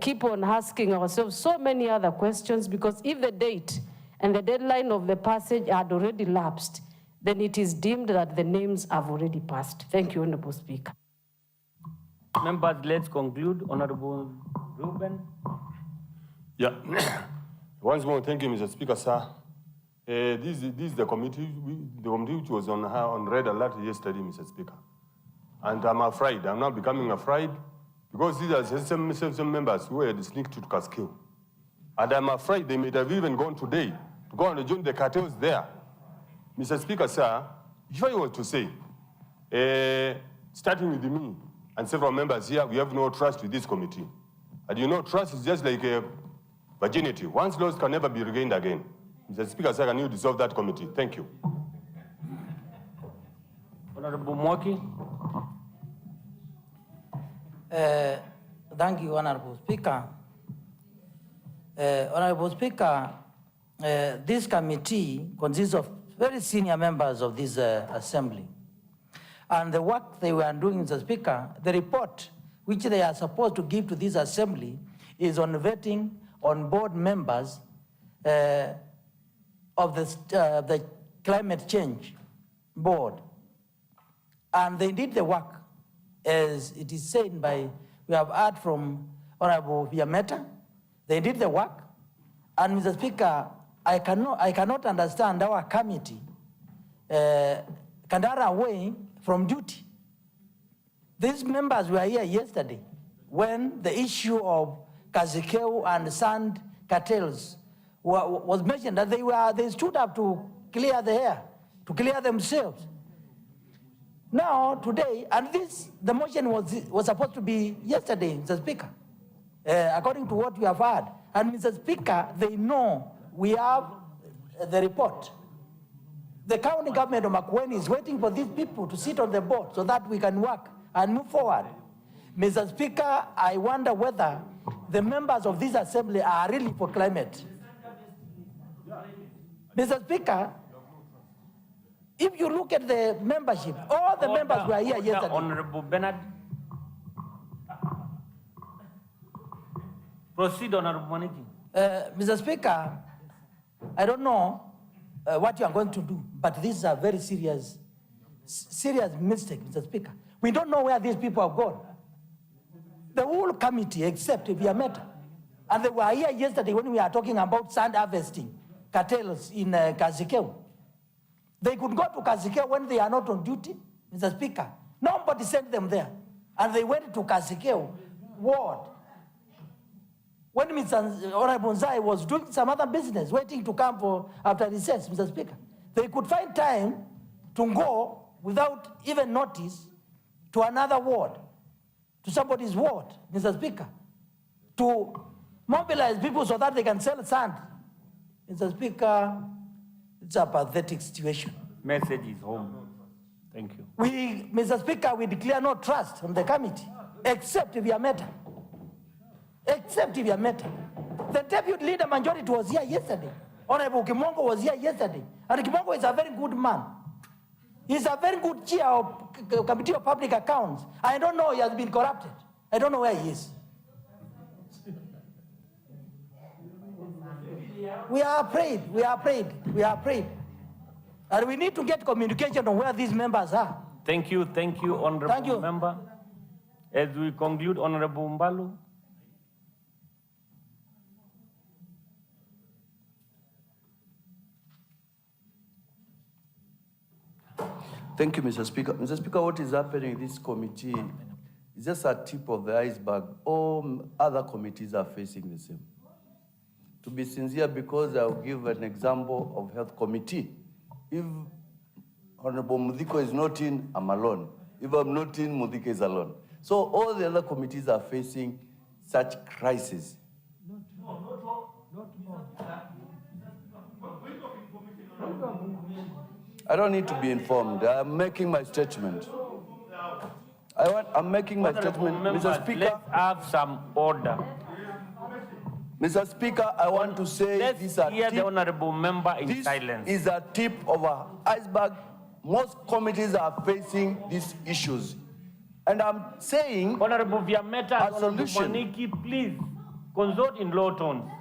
keep on asking ourselves so many other questions, because if the date and the deadline of the passage had already lapsed, then it is deemed that the names have already passed. Thank you, Honorable Speaker. Members, let's conclude. Honorable Ruben. Yeah. Once more, thank you, Mr. Speaker, sir. This is the committee, which was on red alert yesterday, Mr. Speaker. And I'm afraid, I'm now becoming afraid, because these are some members who had sneaked to Cascale. And I'm afraid they may have even gone today to go and join the cartels there. Mr. Speaker, sir, if I were to say, starting with me and several members here, we have no trust with this committee. And you know, trust is just like a virginity. Once lost, can never be regained again. Mr. Speaker, sir, can you dissolve that committee? Thank you. Honorable Mwaki. Thank you, Honorable Speaker. Honorable Speaker, this committee consists of very senior members of this assembly. And the work they were doing, Mr. Speaker, the report which they are supposed to give to this assembly is on vetting on board members of the Climate Change Board. And they did the work, as it is said by, we have heard from Honorable Viameta. They did the work. And Mr. Speaker, I cannot understand our committee can run away from duty. These members were here yesterday when the issue of Kazikeu and sand cartels was mentioned, that they stood up to clear the air, to clear themselves. Now, today, and the motion was supposed to be yesterday, Mr. Speaker, according to what we have heard. And Mr. Speaker, they know we have the report. The county government of Makueni is waiting for these people to sit on the board so that we can work and move forward. Mr. Speaker, I wonder whether the members of this assembly are really for climate. Mr. Speaker, if you look at the membership, all the members were here yesterday. Honorable Bernard. Proceed, Honorable Mwaniki. Mr. Speaker, I don't know what you are going to do, but this is a very serious mistake, Mr. Speaker. We don't know where these people have gone. The whole committee, except Viameta, and they were here yesterday when we are talking about sand harvesting cartels in Kazikeu. They could go to Kazikeu when they are not on duty, Mr. Speaker. Nobody sent them there. And they went to Kazikeu ward. When Mr. Honorable Nzai was doing some other business, waiting to come for after recess, Mr. Speaker, they could find time to go without even notice to another ward, to somebody's ward, Mr. Speaker, to mobilize people so that they can sell sand. Mr. Speaker, it's a pathetic situation. Message is home. Thank you. We, Mr. Speaker, we declare no trust on the committee, except if you are met. Except if you are met. The deputy leader majority was here yesterday. Honorable Kimongo was here yesterday. And Kimongo is a very good man. He's a very good chair of Committee of Public Accounts. I don't know he has been corrupted. I don't know where he is. We are afraid, we are afraid, we are afraid. And we need to get communication on where these members are. Thank you, Honorable Member. As we conclude, Honorable Mbalu. Thank you, Mr. Speaker. Mr. Speaker, what is happening in this committee is just a tip of the iceberg. All other committees are facing the same. To be sincere, because I'll give an example of Health Committee. If Honorable Mudhiko is not in, I'm alone. If I'm not in, Mudhiko is alone. So all the other committees are facing such crises. I don't need to be informed. I'm making my statement. I'm making my statement. Mr. Speaker, let's have some order. Mr. Speaker, I want to say this is the honorable member in silence. This is a tip of an iceberg. Most committees are facing these issues. And I'm saying, Honorable Viameta, a solution. Honorable Maniki, please consult in low tones.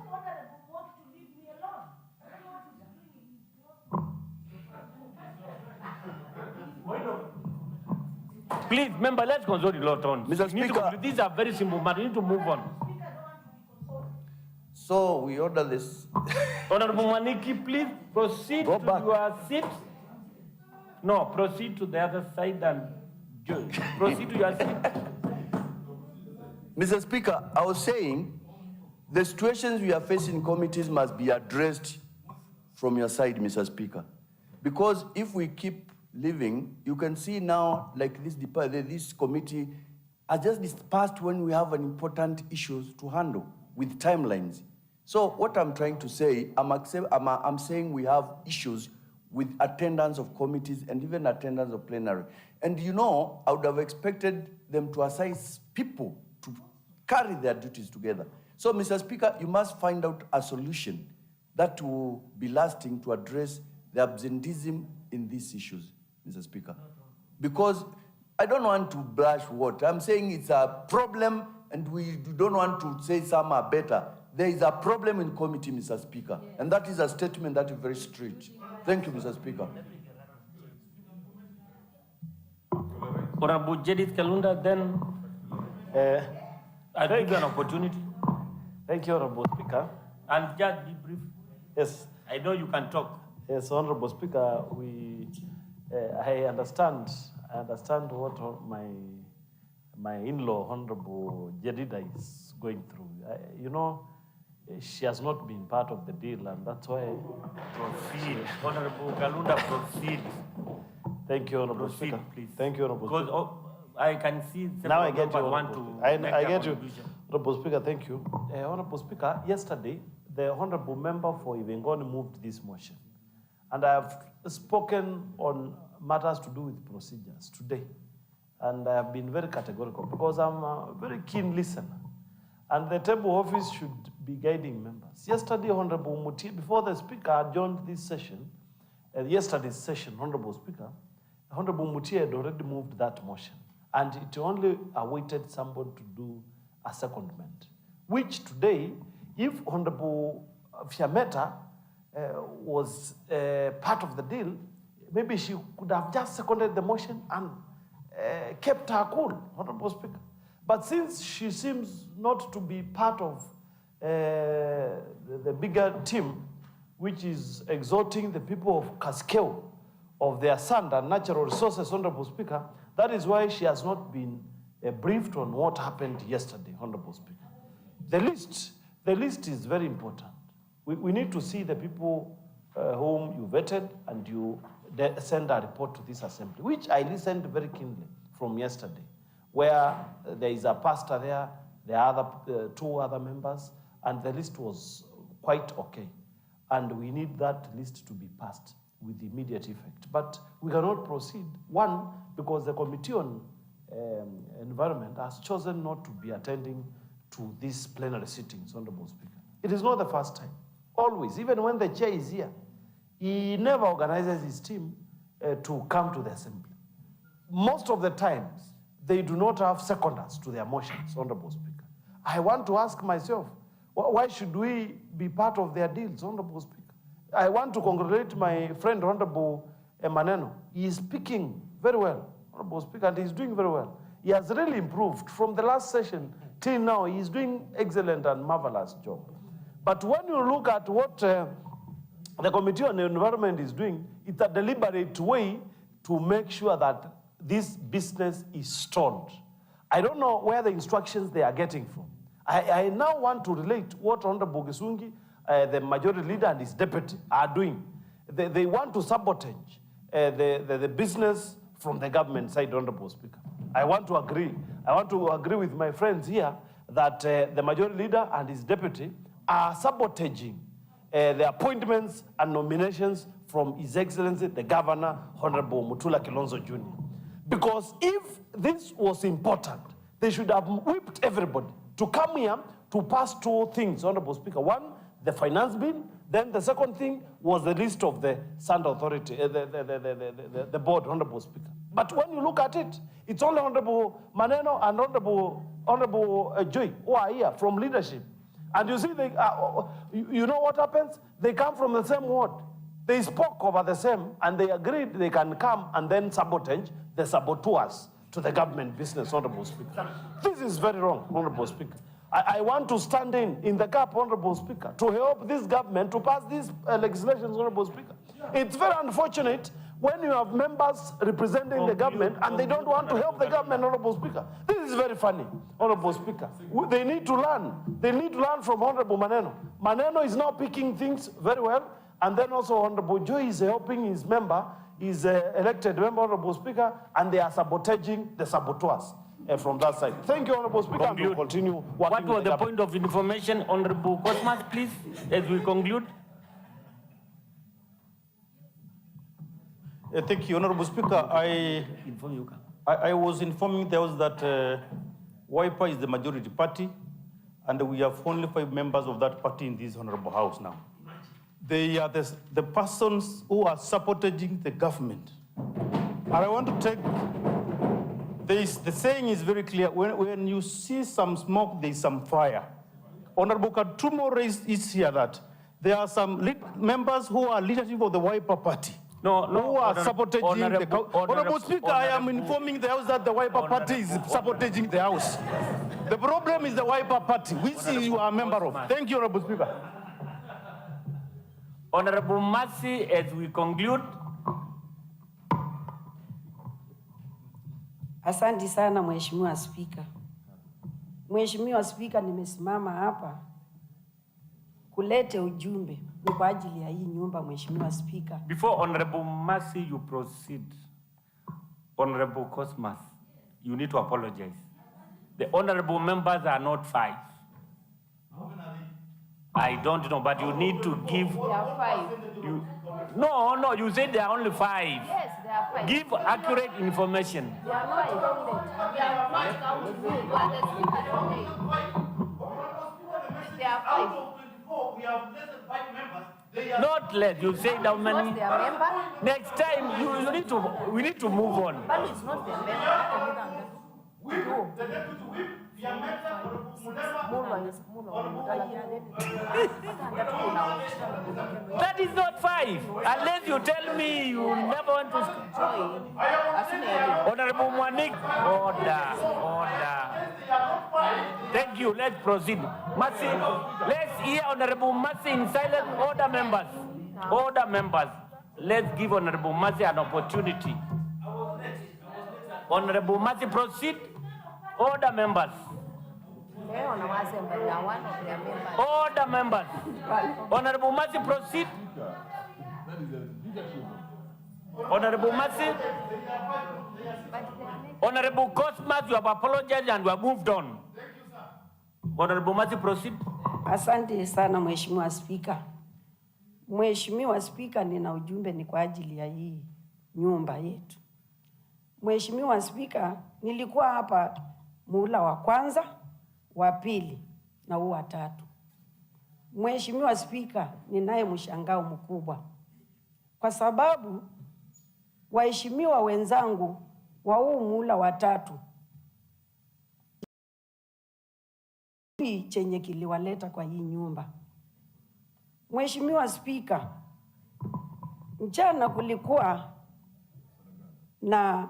Please, member, let's consult in low tones. Mr. Speaker, these are very simple matters. We need to move on. So we order this. Honorable Maniki, please proceed to your seat. No, proceed to the other side and proceed to your seat. Mr. Speaker, I was saying the situations we are facing in committees must be addressed from your side, Mr. Speaker. Because if we keep living, you can see now, like this committee are just dispersed when we have an important issues to handle with timelines. So what I'm trying to say, I'm saying we have issues with attendance of committees and even attendance of plenary. And you know, I would have expected them to assign people to carry their duties together. So, Mr. Speaker, you must find out a solution that will be lasting to address the absenteeism in these issues, Mr. Speaker. Because I don't want to blush water. I'm saying it's a problem and we don't want to say some are better. There is a problem in committee, Mr. Speaker. And that is a statement that is very strict. Thank you, Mr. Speaker. Honorable Jedith Kalunda, then I'll give you an opportunity. Thank you, Honorable Speaker. And just be brief. Yes. I know you can talk. Yes, Honorable Speaker, I understand what my in-law, Honorable Jedida, is going through. You know, she has not been part of the deal, and that's why. Proceed. Honorable Kalunda, proceed. Thank you, Honorable Proceed, Speaker. please. Thank you, Honorable Speaker. Because I can see now I get you, want to I make get you. contribution. Honorable Speaker, thank you. Honorable Speaker, yesterday, the Honorable Member for Ivengoni moved this motion. And I have spoken on matters to do with procedures today. And I have been very categorical because I'm a very keen listener. And the table office should be guiding members. Yesterday, Honorable Muti, before the Speaker adjourned this session, yesterday's session, Honorable Speaker, Honorable Muti had already moved that motion. And it only awaited somebody to do a secondment, which today, if Honorable Fiameta was part of the deal, maybe she could have just seconded the motion and kept her cool, Honorable Speaker. But since she seems not to be part of the bigger team, which is exhorting the people of Cascale of their sand and natural resources, Honorable Speaker, that is why she has not been briefed on what happened yesterday, Honorable Speaker. The list is very important. We need to see the people whom you vetted and you send a report to this assembly, which I listened very keenly from yesterday, where there is a pastor there are two other members, and the list was quite okay. And we need that list to be passed with immediate effect. But we cannot proceed, one, because the Committee on Environment has chosen not to be attending to these plenary sittings, Honorable Speaker. It is not the first time. Always, even when the chair is here, he never organizes his team to come to the assembly. Most of the times, they do not have seconders to their motions, Honorable Speaker. I want to ask myself, why should we be part of their deals, Honorable Speaker? I want to congratulate my friend, Honorable Maneno. He is speaking very well, Honorable Speaker, and he's doing very well. He has really improved from the last session till now. He's doing excellent and marvelous job. But when you look at what the Committee on the Environment is doing, it's a deliberate way to make sure that this business is stalled. I don't know where the instructions they are getting from. I now want to relate what Honorable Gisungi, the majority leader and his deputy are doing. They want to sabotage the business from the government side, Honorable Speaker. I want to agree with my friends here that the majority leader and his deputy are sabotaging the appointments and nominations from His Excellency, the Governor, Honorable Mutula Kilonzo Jr. Because if this was important, they should have whipped everybody to come here to pass two things, Honorable Speaker. One, the finance bill. Then the second thing was the list of the Sand Authority, the board, Honorable Speaker. But when you look at it, it's only Honorable Maneno and Honorable Joy who are here from leadership. And you see, you know what happens? They come from the same ward. They spoke over the same, and they agreed they can come and then sabotage the saboteurs to the government business, Honorable Speaker. This is very wrong, Honorable Speaker. I want to stand in the gap, Honorable Speaker, to help this government to pass these legislations, Honorable Speaker. It's very unfortunate when you have members representing the government and they don't want to help the government, Honorable Speaker. This is very funny, Honorable Speaker. They need to learn. They need to learn from Honorable Maneno. Maneno is now picking things very well, and then also Honorable Joy is helping his member, his elected member, Honorable Speaker, and they are sabotaging the saboteurs from that side. Thank you, Honorable Speaker, and we'll continue working. What was the point of information, Honorable Cosmas, please, as we conclude? Thank you, Honorable Speaker. I was informing those that Wiper is the majority party, and we have only 5 members of that party in this Honorable House now. They are the persons who are sabotaging the government. And I want to take the saying is very clear. When you see some smoke, there is some fire. Honorable Katumo raised is here that there are some members who are leadership of the Wiper party. Who are sabotaging the Honorable Speaker, I am informing the House that the Wiper party is sabotaging the House. The problem is the Wiper party, which you are a member of. Thank you, Honorable Speaker. Honorable Mercy, as we conclude. Asante sana Mheshimiwa Spika. Mheshimiwa Spika, nimesimama hapa kulete ujumbe ni kwa ajili ya hii nyumba, Mheshimiwa Spika. Before Honorable Mercy, you proceed, Honorable Cosmas, you need to apologize. The honorable members are not 5. I don't know, but you need to give. There are 5. No, you said there are only 5. Yes, there are 5. Give accurate information. There are 5. We have not counted you, but the speaker today. There are 5. We have less than 5 members. Not less. You say how many? Not their member. Next time we need to move on. But it's not their member. That is not 5. Unless you tell me you never want to join. Honorable Mwanik, order. Thank you. Let's proceed. Mercy, let's hear Honorable Mercy in silence. Order members. Let's give Honorable Mercy an opportunity. Honorable Mercy, proceed. Order members. Order members. Honorable Mercy, proceed. Honorable Mercy. Honorable Cosmas, you have apologized and you have moved on. Honorable Mercy, proceed. Asante sana Mheshimiwa Spika. Mheshimiwa Spika, nina ujumbe ni kwa ajili ya hii nyumba yetu. Mheshimiwa Spika, nilikuwa hapa muhula wa kwanza, wa pili na huu wa tatu. Mheshimiwa Spika, ninaye mshangao mkubwa kwa sababu waheshimiwa wenzangu wa huu muhula wa tatu chenye kiliwaleta kwa hii nyumba. Mheshimiwa Spika, mchana kulikuwa na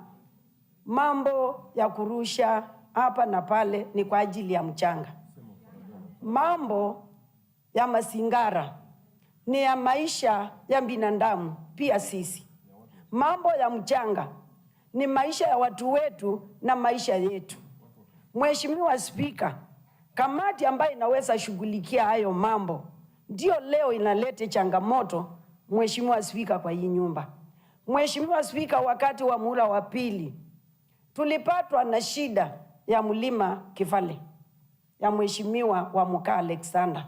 mambo ya kurusha hapa na pale, ni kwa ajili ya mchanga. Mambo ya masingara ni ya maisha ya binadamu pia sisi. Mambo ya mchanga ni maisha ya watu wetu na maisha yetu. Mheshimiwa Spika, kamati ambayo inaweza shughulikia hayo mambo ndio leo inalete changamoto, Mheshimiwa Spika, kwa hii nyumba. Mheshimiwa Spika, wakati wa muhula wa pili tulipatwa na shida ya mlima Kifale ya Mheshimiwa wa Muka Alexander.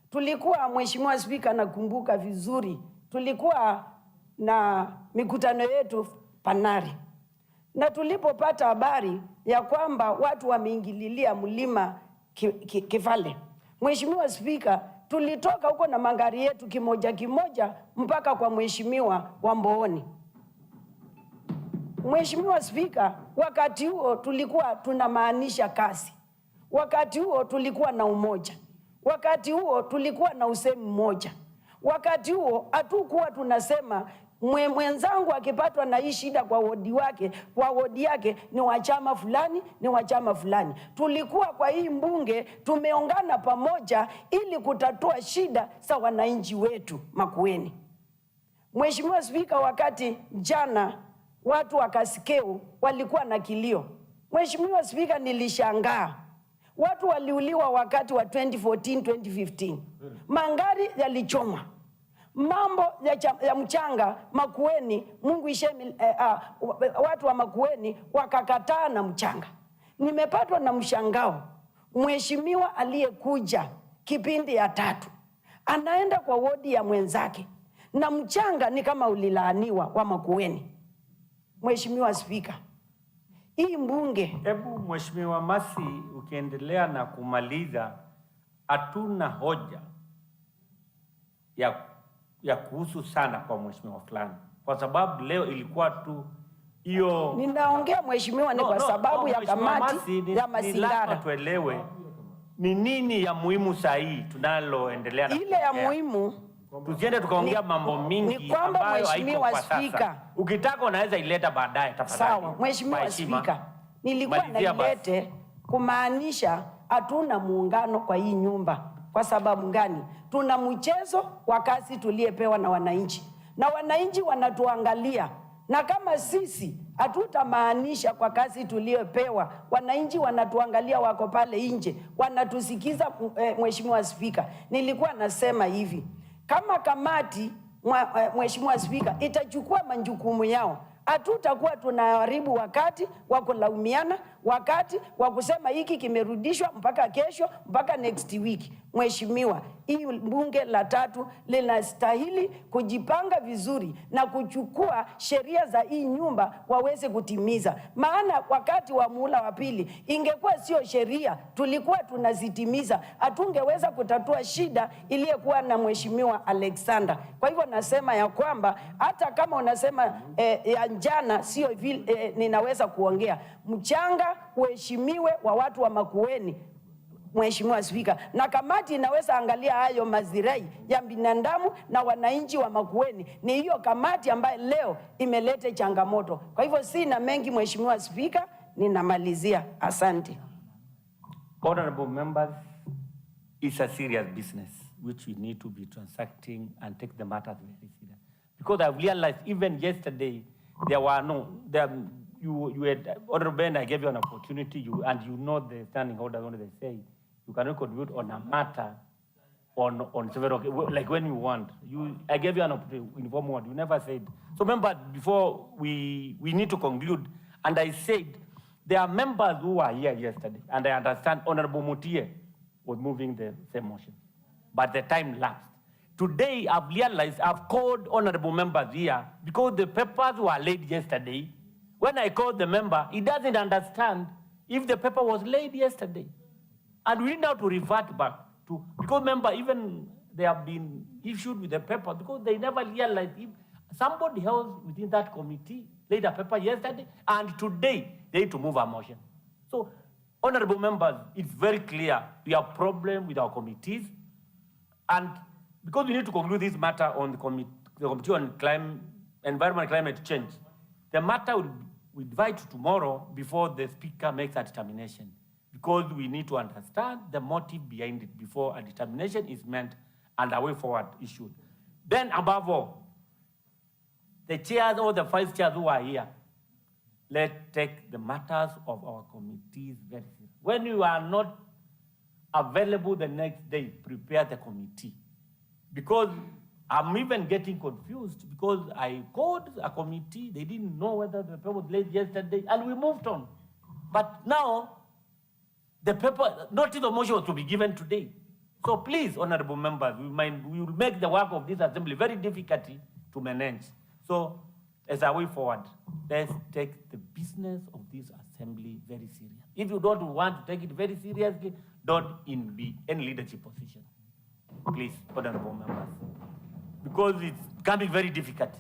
Tulikuwa, Mheshimiwa Spika, nakumbuka vizuri, tulikuwa na mikutano yetu Plenary, na tulipopata habari ya kwamba watu wameingililia mlima Kifale, Mheshimiwa Spika, tulitoka huko na magari yetu kimoja kimoja mpaka kwa Mheshimiwa wa Mbooni. Mheshimiwa Spika, wakati huo tulikuwa tunamaanisha kasi. Wakati huo tulikuwa na umoja. Wakati huo tulikuwa na usemi mmoja. Wakati huo hatukuwa tunasema mwenzangu akipatwa na hii shida kwa wodi wake, kwa wodi yake ni wa chama fulani, ni wa chama fulani. Tulikuwa kwa hii mbunge tumeungana pamoja ili kutatua shida za wananchi wetu Makueni. Mheshimiwa Spika, wakati jana watu wa Kasikeu walikuwa na kilio, Mheshimiwa Spika, nilishangaa. Watu waliuliwa wakati wa 2014, 2015. Mangari yalichomwa. Mambo ya mchanga Makueni, Mungu ishemi, watu wa Makueni wakakataa na mchanga. Nimepatwa na mshangao. Mheshimiwa aliyekuja kipindi ya tatu anaenda kwa wodi ya mwenzake na mchanga ni kama ulilaaniwa wa Makueni. Mheshimiwa Spika, hii mbunge... Hebu Mheshimiwa Masi, ukiendelea na kumaliza, hatuna hoja ya kuhusu sana kwa mheshimiwa fulani, kwa sababu leo ilikuwa tu hiyo. Ninaongea Mheshimiwa ni kwa sababu ya kamati ya masingara. Tuelewe ni nini ya muhimu sahihi tunaloendelea na ile ya muhimu. Tusiende tukaongea mambo mingi ambayo haiko kwa sasa. Ukitaka unaweza ileta baadaye tafadhali. Sawa, Mheshimiwa Spika. Nilikuwa nailete kumaanisha hatuna muungano kwa hii nyumba. Kwa sababu gani? Tuna mchezo wa kazi tuliyepewa na wananchi. Na wananchi wanatuangalia. Na kama sisi hatutamaanisha kwa kazi tuliyopewa, wananchi wanatuangalia, wako pale nje, wanatusikiza. Mheshimiwa Spika, nilikuwa nasema hivi, kama kamati Mheshimiwa Spika itachukua majukumu yao, hatutakuwa tunaharibu wakati wa kulaumiana, wakati wa kusema hiki kimerudishwa mpaka kesho, mpaka next week. Mheshimiwa, hii bunge la tatu linastahili kujipanga vizuri na kuchukua sheria za hii nyumba waweze kutimiza. Maana wakati wa muhula wa pili ingekuwa sio sheria tulikuwa tunazitimiza, hatungeweza kutatua shida iliyokuwa na Mheshimiwa Alexander. Kwa hivyo nasema ya kwamba hata kama unasema ya jana sio vile, ninaweza kuongea mchanga uheshimiwe wa watu wa Makueni, Mheshimiwa Spika, na kamati inaweza angalia hayo mazirai ya binadamu na wananchi wa Makueni. Ni hiyo kamati ambayo leo imeleta changamoto. Kwa hivyo sina mengi Mheshimiwa Spika, ninamalizia. Asante. Honorable members, it's a serious business which we need to be transacting and take the matters very serious. Because I realized even yesterday there were you had, Honorable Ben, I gave you an opportunity, and you know the standing order when they say you cannot contribute on a matter on several, like when you want. I gave you an opportunity, inform word, you never said. So remember, before we need to conclude, and I said, there are members who were here yesterday, and I understand Honorable Mutie was moving the same motion, but the time lapsed. Today, I've realized, I've called honorable members here because the papers were laid yesterday. When I called the member, he doesn't understand if the paper was laid yesterday. And we need now to revert back to, because remember, even they have been issued with the paper because they never realized if somebody else within that committee laid a paper yesterday and today they need to move a motion. So, honorable members, it's very clear we have problem with our committees, and because we need to conclude this matter on the Committee on Environment and Climate Change, the matter will divide to tomorrow before the Speaker makes a determination, because we need to understand the motive behind it before a determination is meant and a way forward issued. Then above all, the chairs or the vice chairs who are here, let's take the matters of our committees very seriously. When you are not available the next day, prepare the committee. Because I'm even getting confused because I called a committee, they didn't know whether the paper was laid yesterday, and we moved on. But now, the paper, notice of motion was to be given today. So please, honorable members, we will make the work of this assembly very difficult to manage. So, as a way forward, let's take the business of this assembly very serious. If you don't want to take it very seriously, don't be in leadership position. Please, honorable members. Because it's becoming very difficult.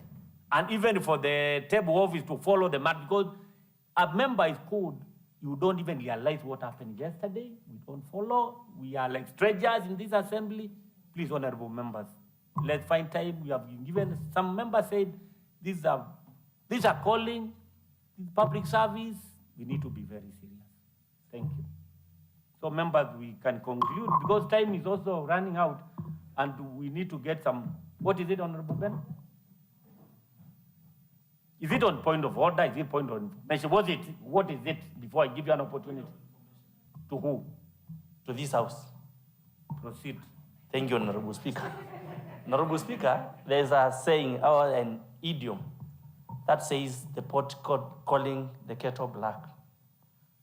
And even for the table office to follow the matter, because a member is called, you don't even realize what happened yesterday. We don't follow. We are like strangers in this assembly. Please, honorable members, let's find time. We have been given, some members said, these are calling, this public service. We need to be very serious. Thank you. So members, we can conclude because time is also running out and we need to get some, what is it, Honorable Ben? Is it on point of order? Is it point of information? What is it before I give you an opportunity? To who? To this House. Proceed. Thank you, Honorable Speaker. Honorable Speaker, there's a saying or an idiom that says the pot calling the kettle black.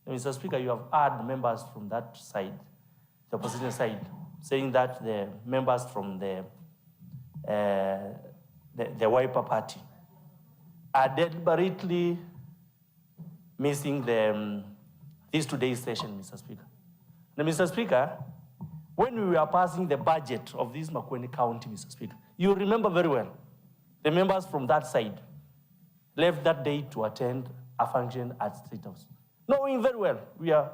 And Mr. Speaker, you have heard members from that side, the opposition side, saying that the members from the Wiper Party are deliberately missing this today's session, Mr. Speaker. Now, Mr. Speaker, when we were passing the budget of this Makueni County, Mr. Speaker, you remember very well, the members from that side left that day to attend a function at State House, knowing very well we are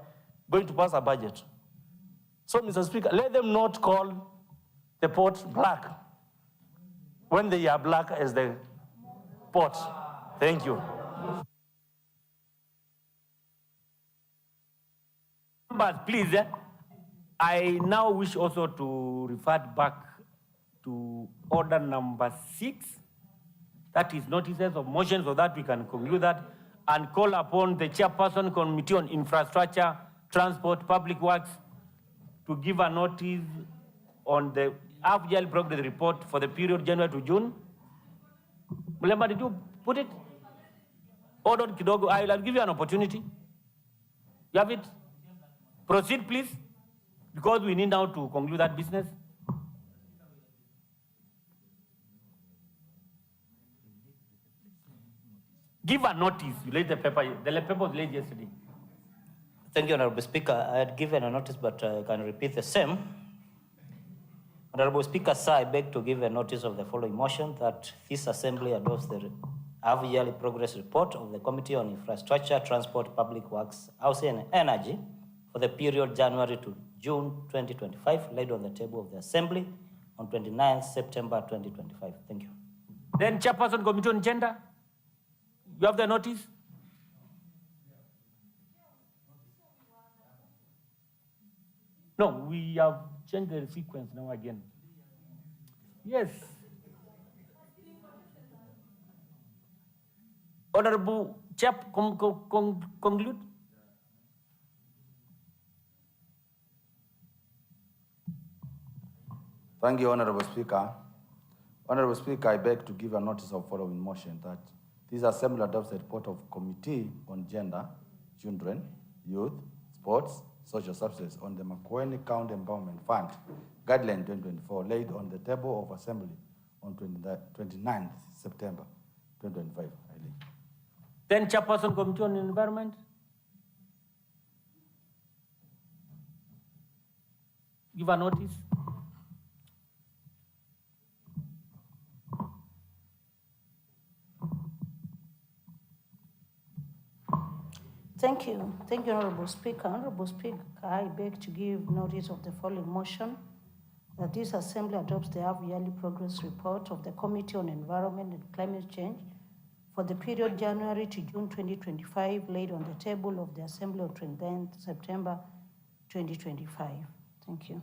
going to pass a budget. So, Mr. Speaker, let them not call the pot black when they are black as the pot. Thank you. Members, please, I now wish also to refer back to order number 6. That is notices of motion, so that we can conclude that, and call upon the chairperson Committee on Infrastructure, Transport, Public Works to give a notice on the half-yearly progress report for the period January to June. Mulemba, did you put it? Hold on, kidogo. I'll give you an opportunity. You have it? Proceed, please, because we need now to conclude that business. Give a notice. You laid the paper. The paper was laid yesterday. Thank you, Honorable Speaker. I had given a notice, but I can repeat the same. Honorable Speaker, sir, I beg to give a notice of the following motion that this Assembly adopts the half-yearly progress report of the Committee on Infrastructure, Transport, Public Works, Housing and Energy for the period January to June 2025, laid on the table of the Assembly on 29th September 2025. Thank you. Then, Chairperson, Committee on Gender, you have the notice? No, we have changed the sequence now again. Yes. Honorable Chap, conclude. Thank you, Honorable Speaker. Honorable Speaker, I beg to give a notice of following motion that this Assembly adopts the report of Committee on Gender, Children, Youth, Sports, social subsidies on the Makueni County Empowerment Fund, Guideline 2024, laid on the table of Assembly on 29th September 2025. Then Chairperson Committee on Environment. Give a notice. Thank you. Thank you, Honorable Speaker. Honorable Speaker, I beg to give notice of the following motion that this Assembly adopts the half-yearly progress report of the Committee on Environment and Climate Change for the period January to June 2025, laid on the table of the Assembly on 29th September 2025. Thank you.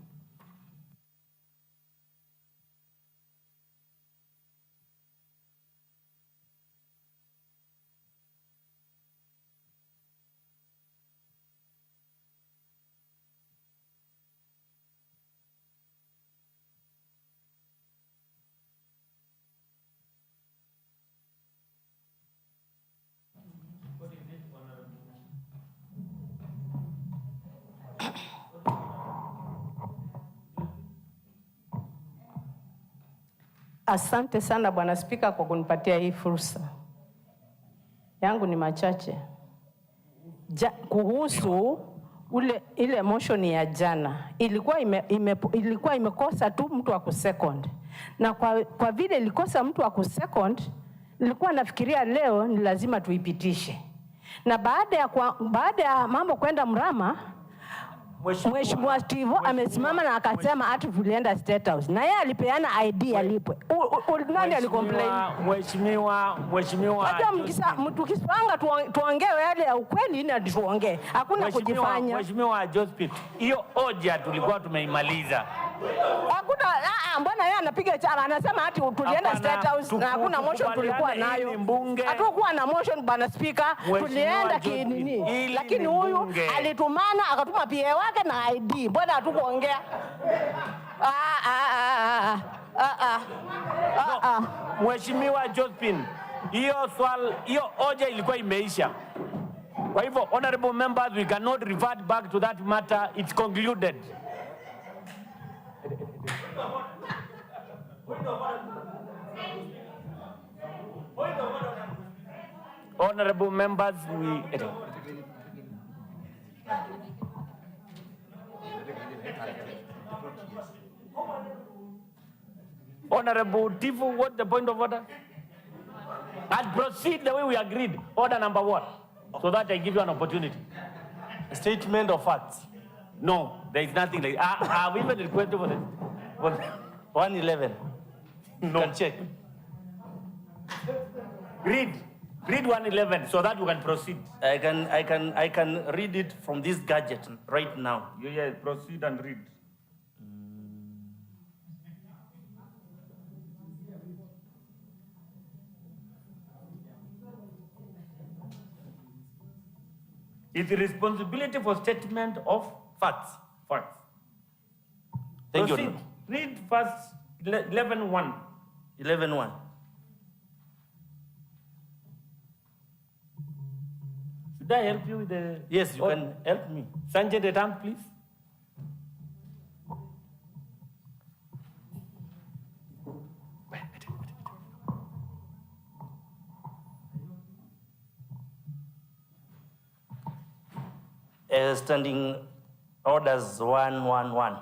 Asante sana Bwana Spika kwa kunipatia hii fursa. Yangu ni machache. Kuhusu ile motion ya jana, ilikuwa imekosa tu mtu wa kusecond. Na kwa vile ilikosa mtu wa kusecond, nilikuwa nafikiria leo ni lazima tuipitishe. Na baada ya mambo kwenda mrama, Mheshimiwa Steve amesimama na akasema ati tulienda State House. Na yeye alipeana ID alipwe. Nani alicomplain? Mheshimiwa. Tukisipanga tuongee yale ya ukweli na tuongee. Hakuna kujifanya. Mheshimiwa Josephine, hiyo hoja tulikuwa tumeimaliza. Hakuna mbona yeye anapiga chara anasema ati tulienda State House na hakuna motion tulikuwa nayo. Hatukuwa na motion Bwana Speaker, tulienda kinini. Lakini huyu alitumana akatuma PA wake na ID. Mbona hatukuongea? Mheshimiwa Josephine, hiyo hoja ilikuwa imeisha. Kwa hivyo, honorable members, we cannot revert back to that matter. It's concluded. Honorable members, Honorable Tifu, what's the point of order? And proceed the way we agreed. Order number what? So that I give you an opportunity. A statement of facts. No, there is nothing like that. I've even requested for this. 111. No. You can check. Read 111 so that you can proceed. I can read it from this gadget right now. Yeah, proceed and read. It's the responsibility for statement of facts. Thank Proceed. you. Read first 11:1. 11:1. Should I help you with the... Yes, you can help me. Sanjay Detam, please. Standing orders 111.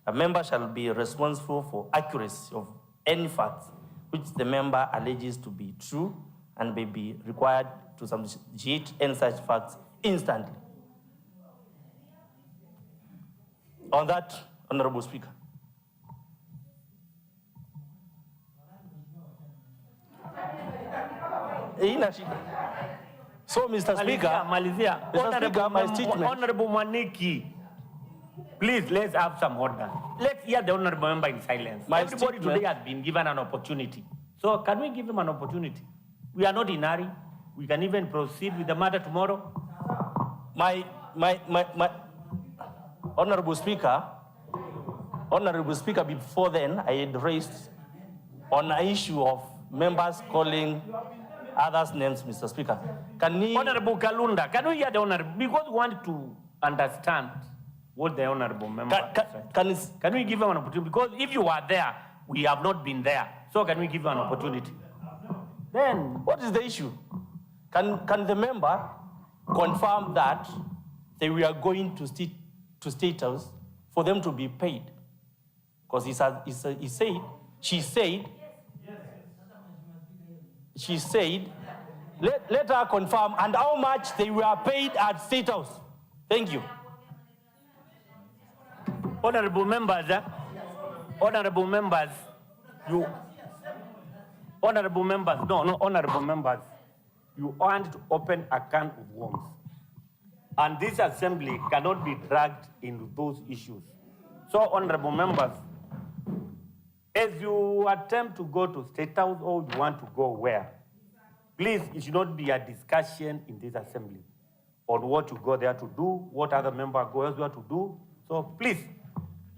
A member shall be responsible for accuracy of any facts which the member alleges to be true and may be required to substantiate any such facts instantly. On that, Honorable Speaker. So, Mr. Speaker, Malizia. Honorable Maniki, please, let's have some order. Let's hear the honorable member in silence. Everybody today has been given an opportunity. So can we give him an opportunity? We are not in a hurry. We can even proceed with the matter tomorrow. My Honorable Speaker, before then, I had raised on an issue of members calling others' names, Mr. Speaker. Honorable Kalunda, can we hear the honorable? Because we want to understand what the honorable member said. Can we give him an opportunity? Because if you are there, we have not been there. So can we give him an opportunity? Then what is the issue? Can the member confirm that they were going to State House for them to be paid? Because she said, let her confirm and how much they were paid at State House. Thank you. Honorable members, honorable members, honorable members, you want to open a can of worms. And this assembly cannot be dragged into those issues. So, honorable members, as you attempt to go to State House or you want to go where, please, it should not be a discussion in this assembly on what you go there to do, what other member go elsewhere to do. So please,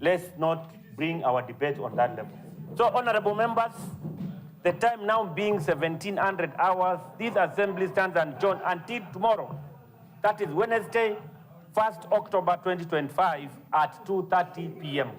let's not bring our debate on that level. So, honorable members, the time now being 1700 hours, this assembly stands adjourned until tomorrow. That is Wednesday, 1st October 2025 at 2:30 p.m.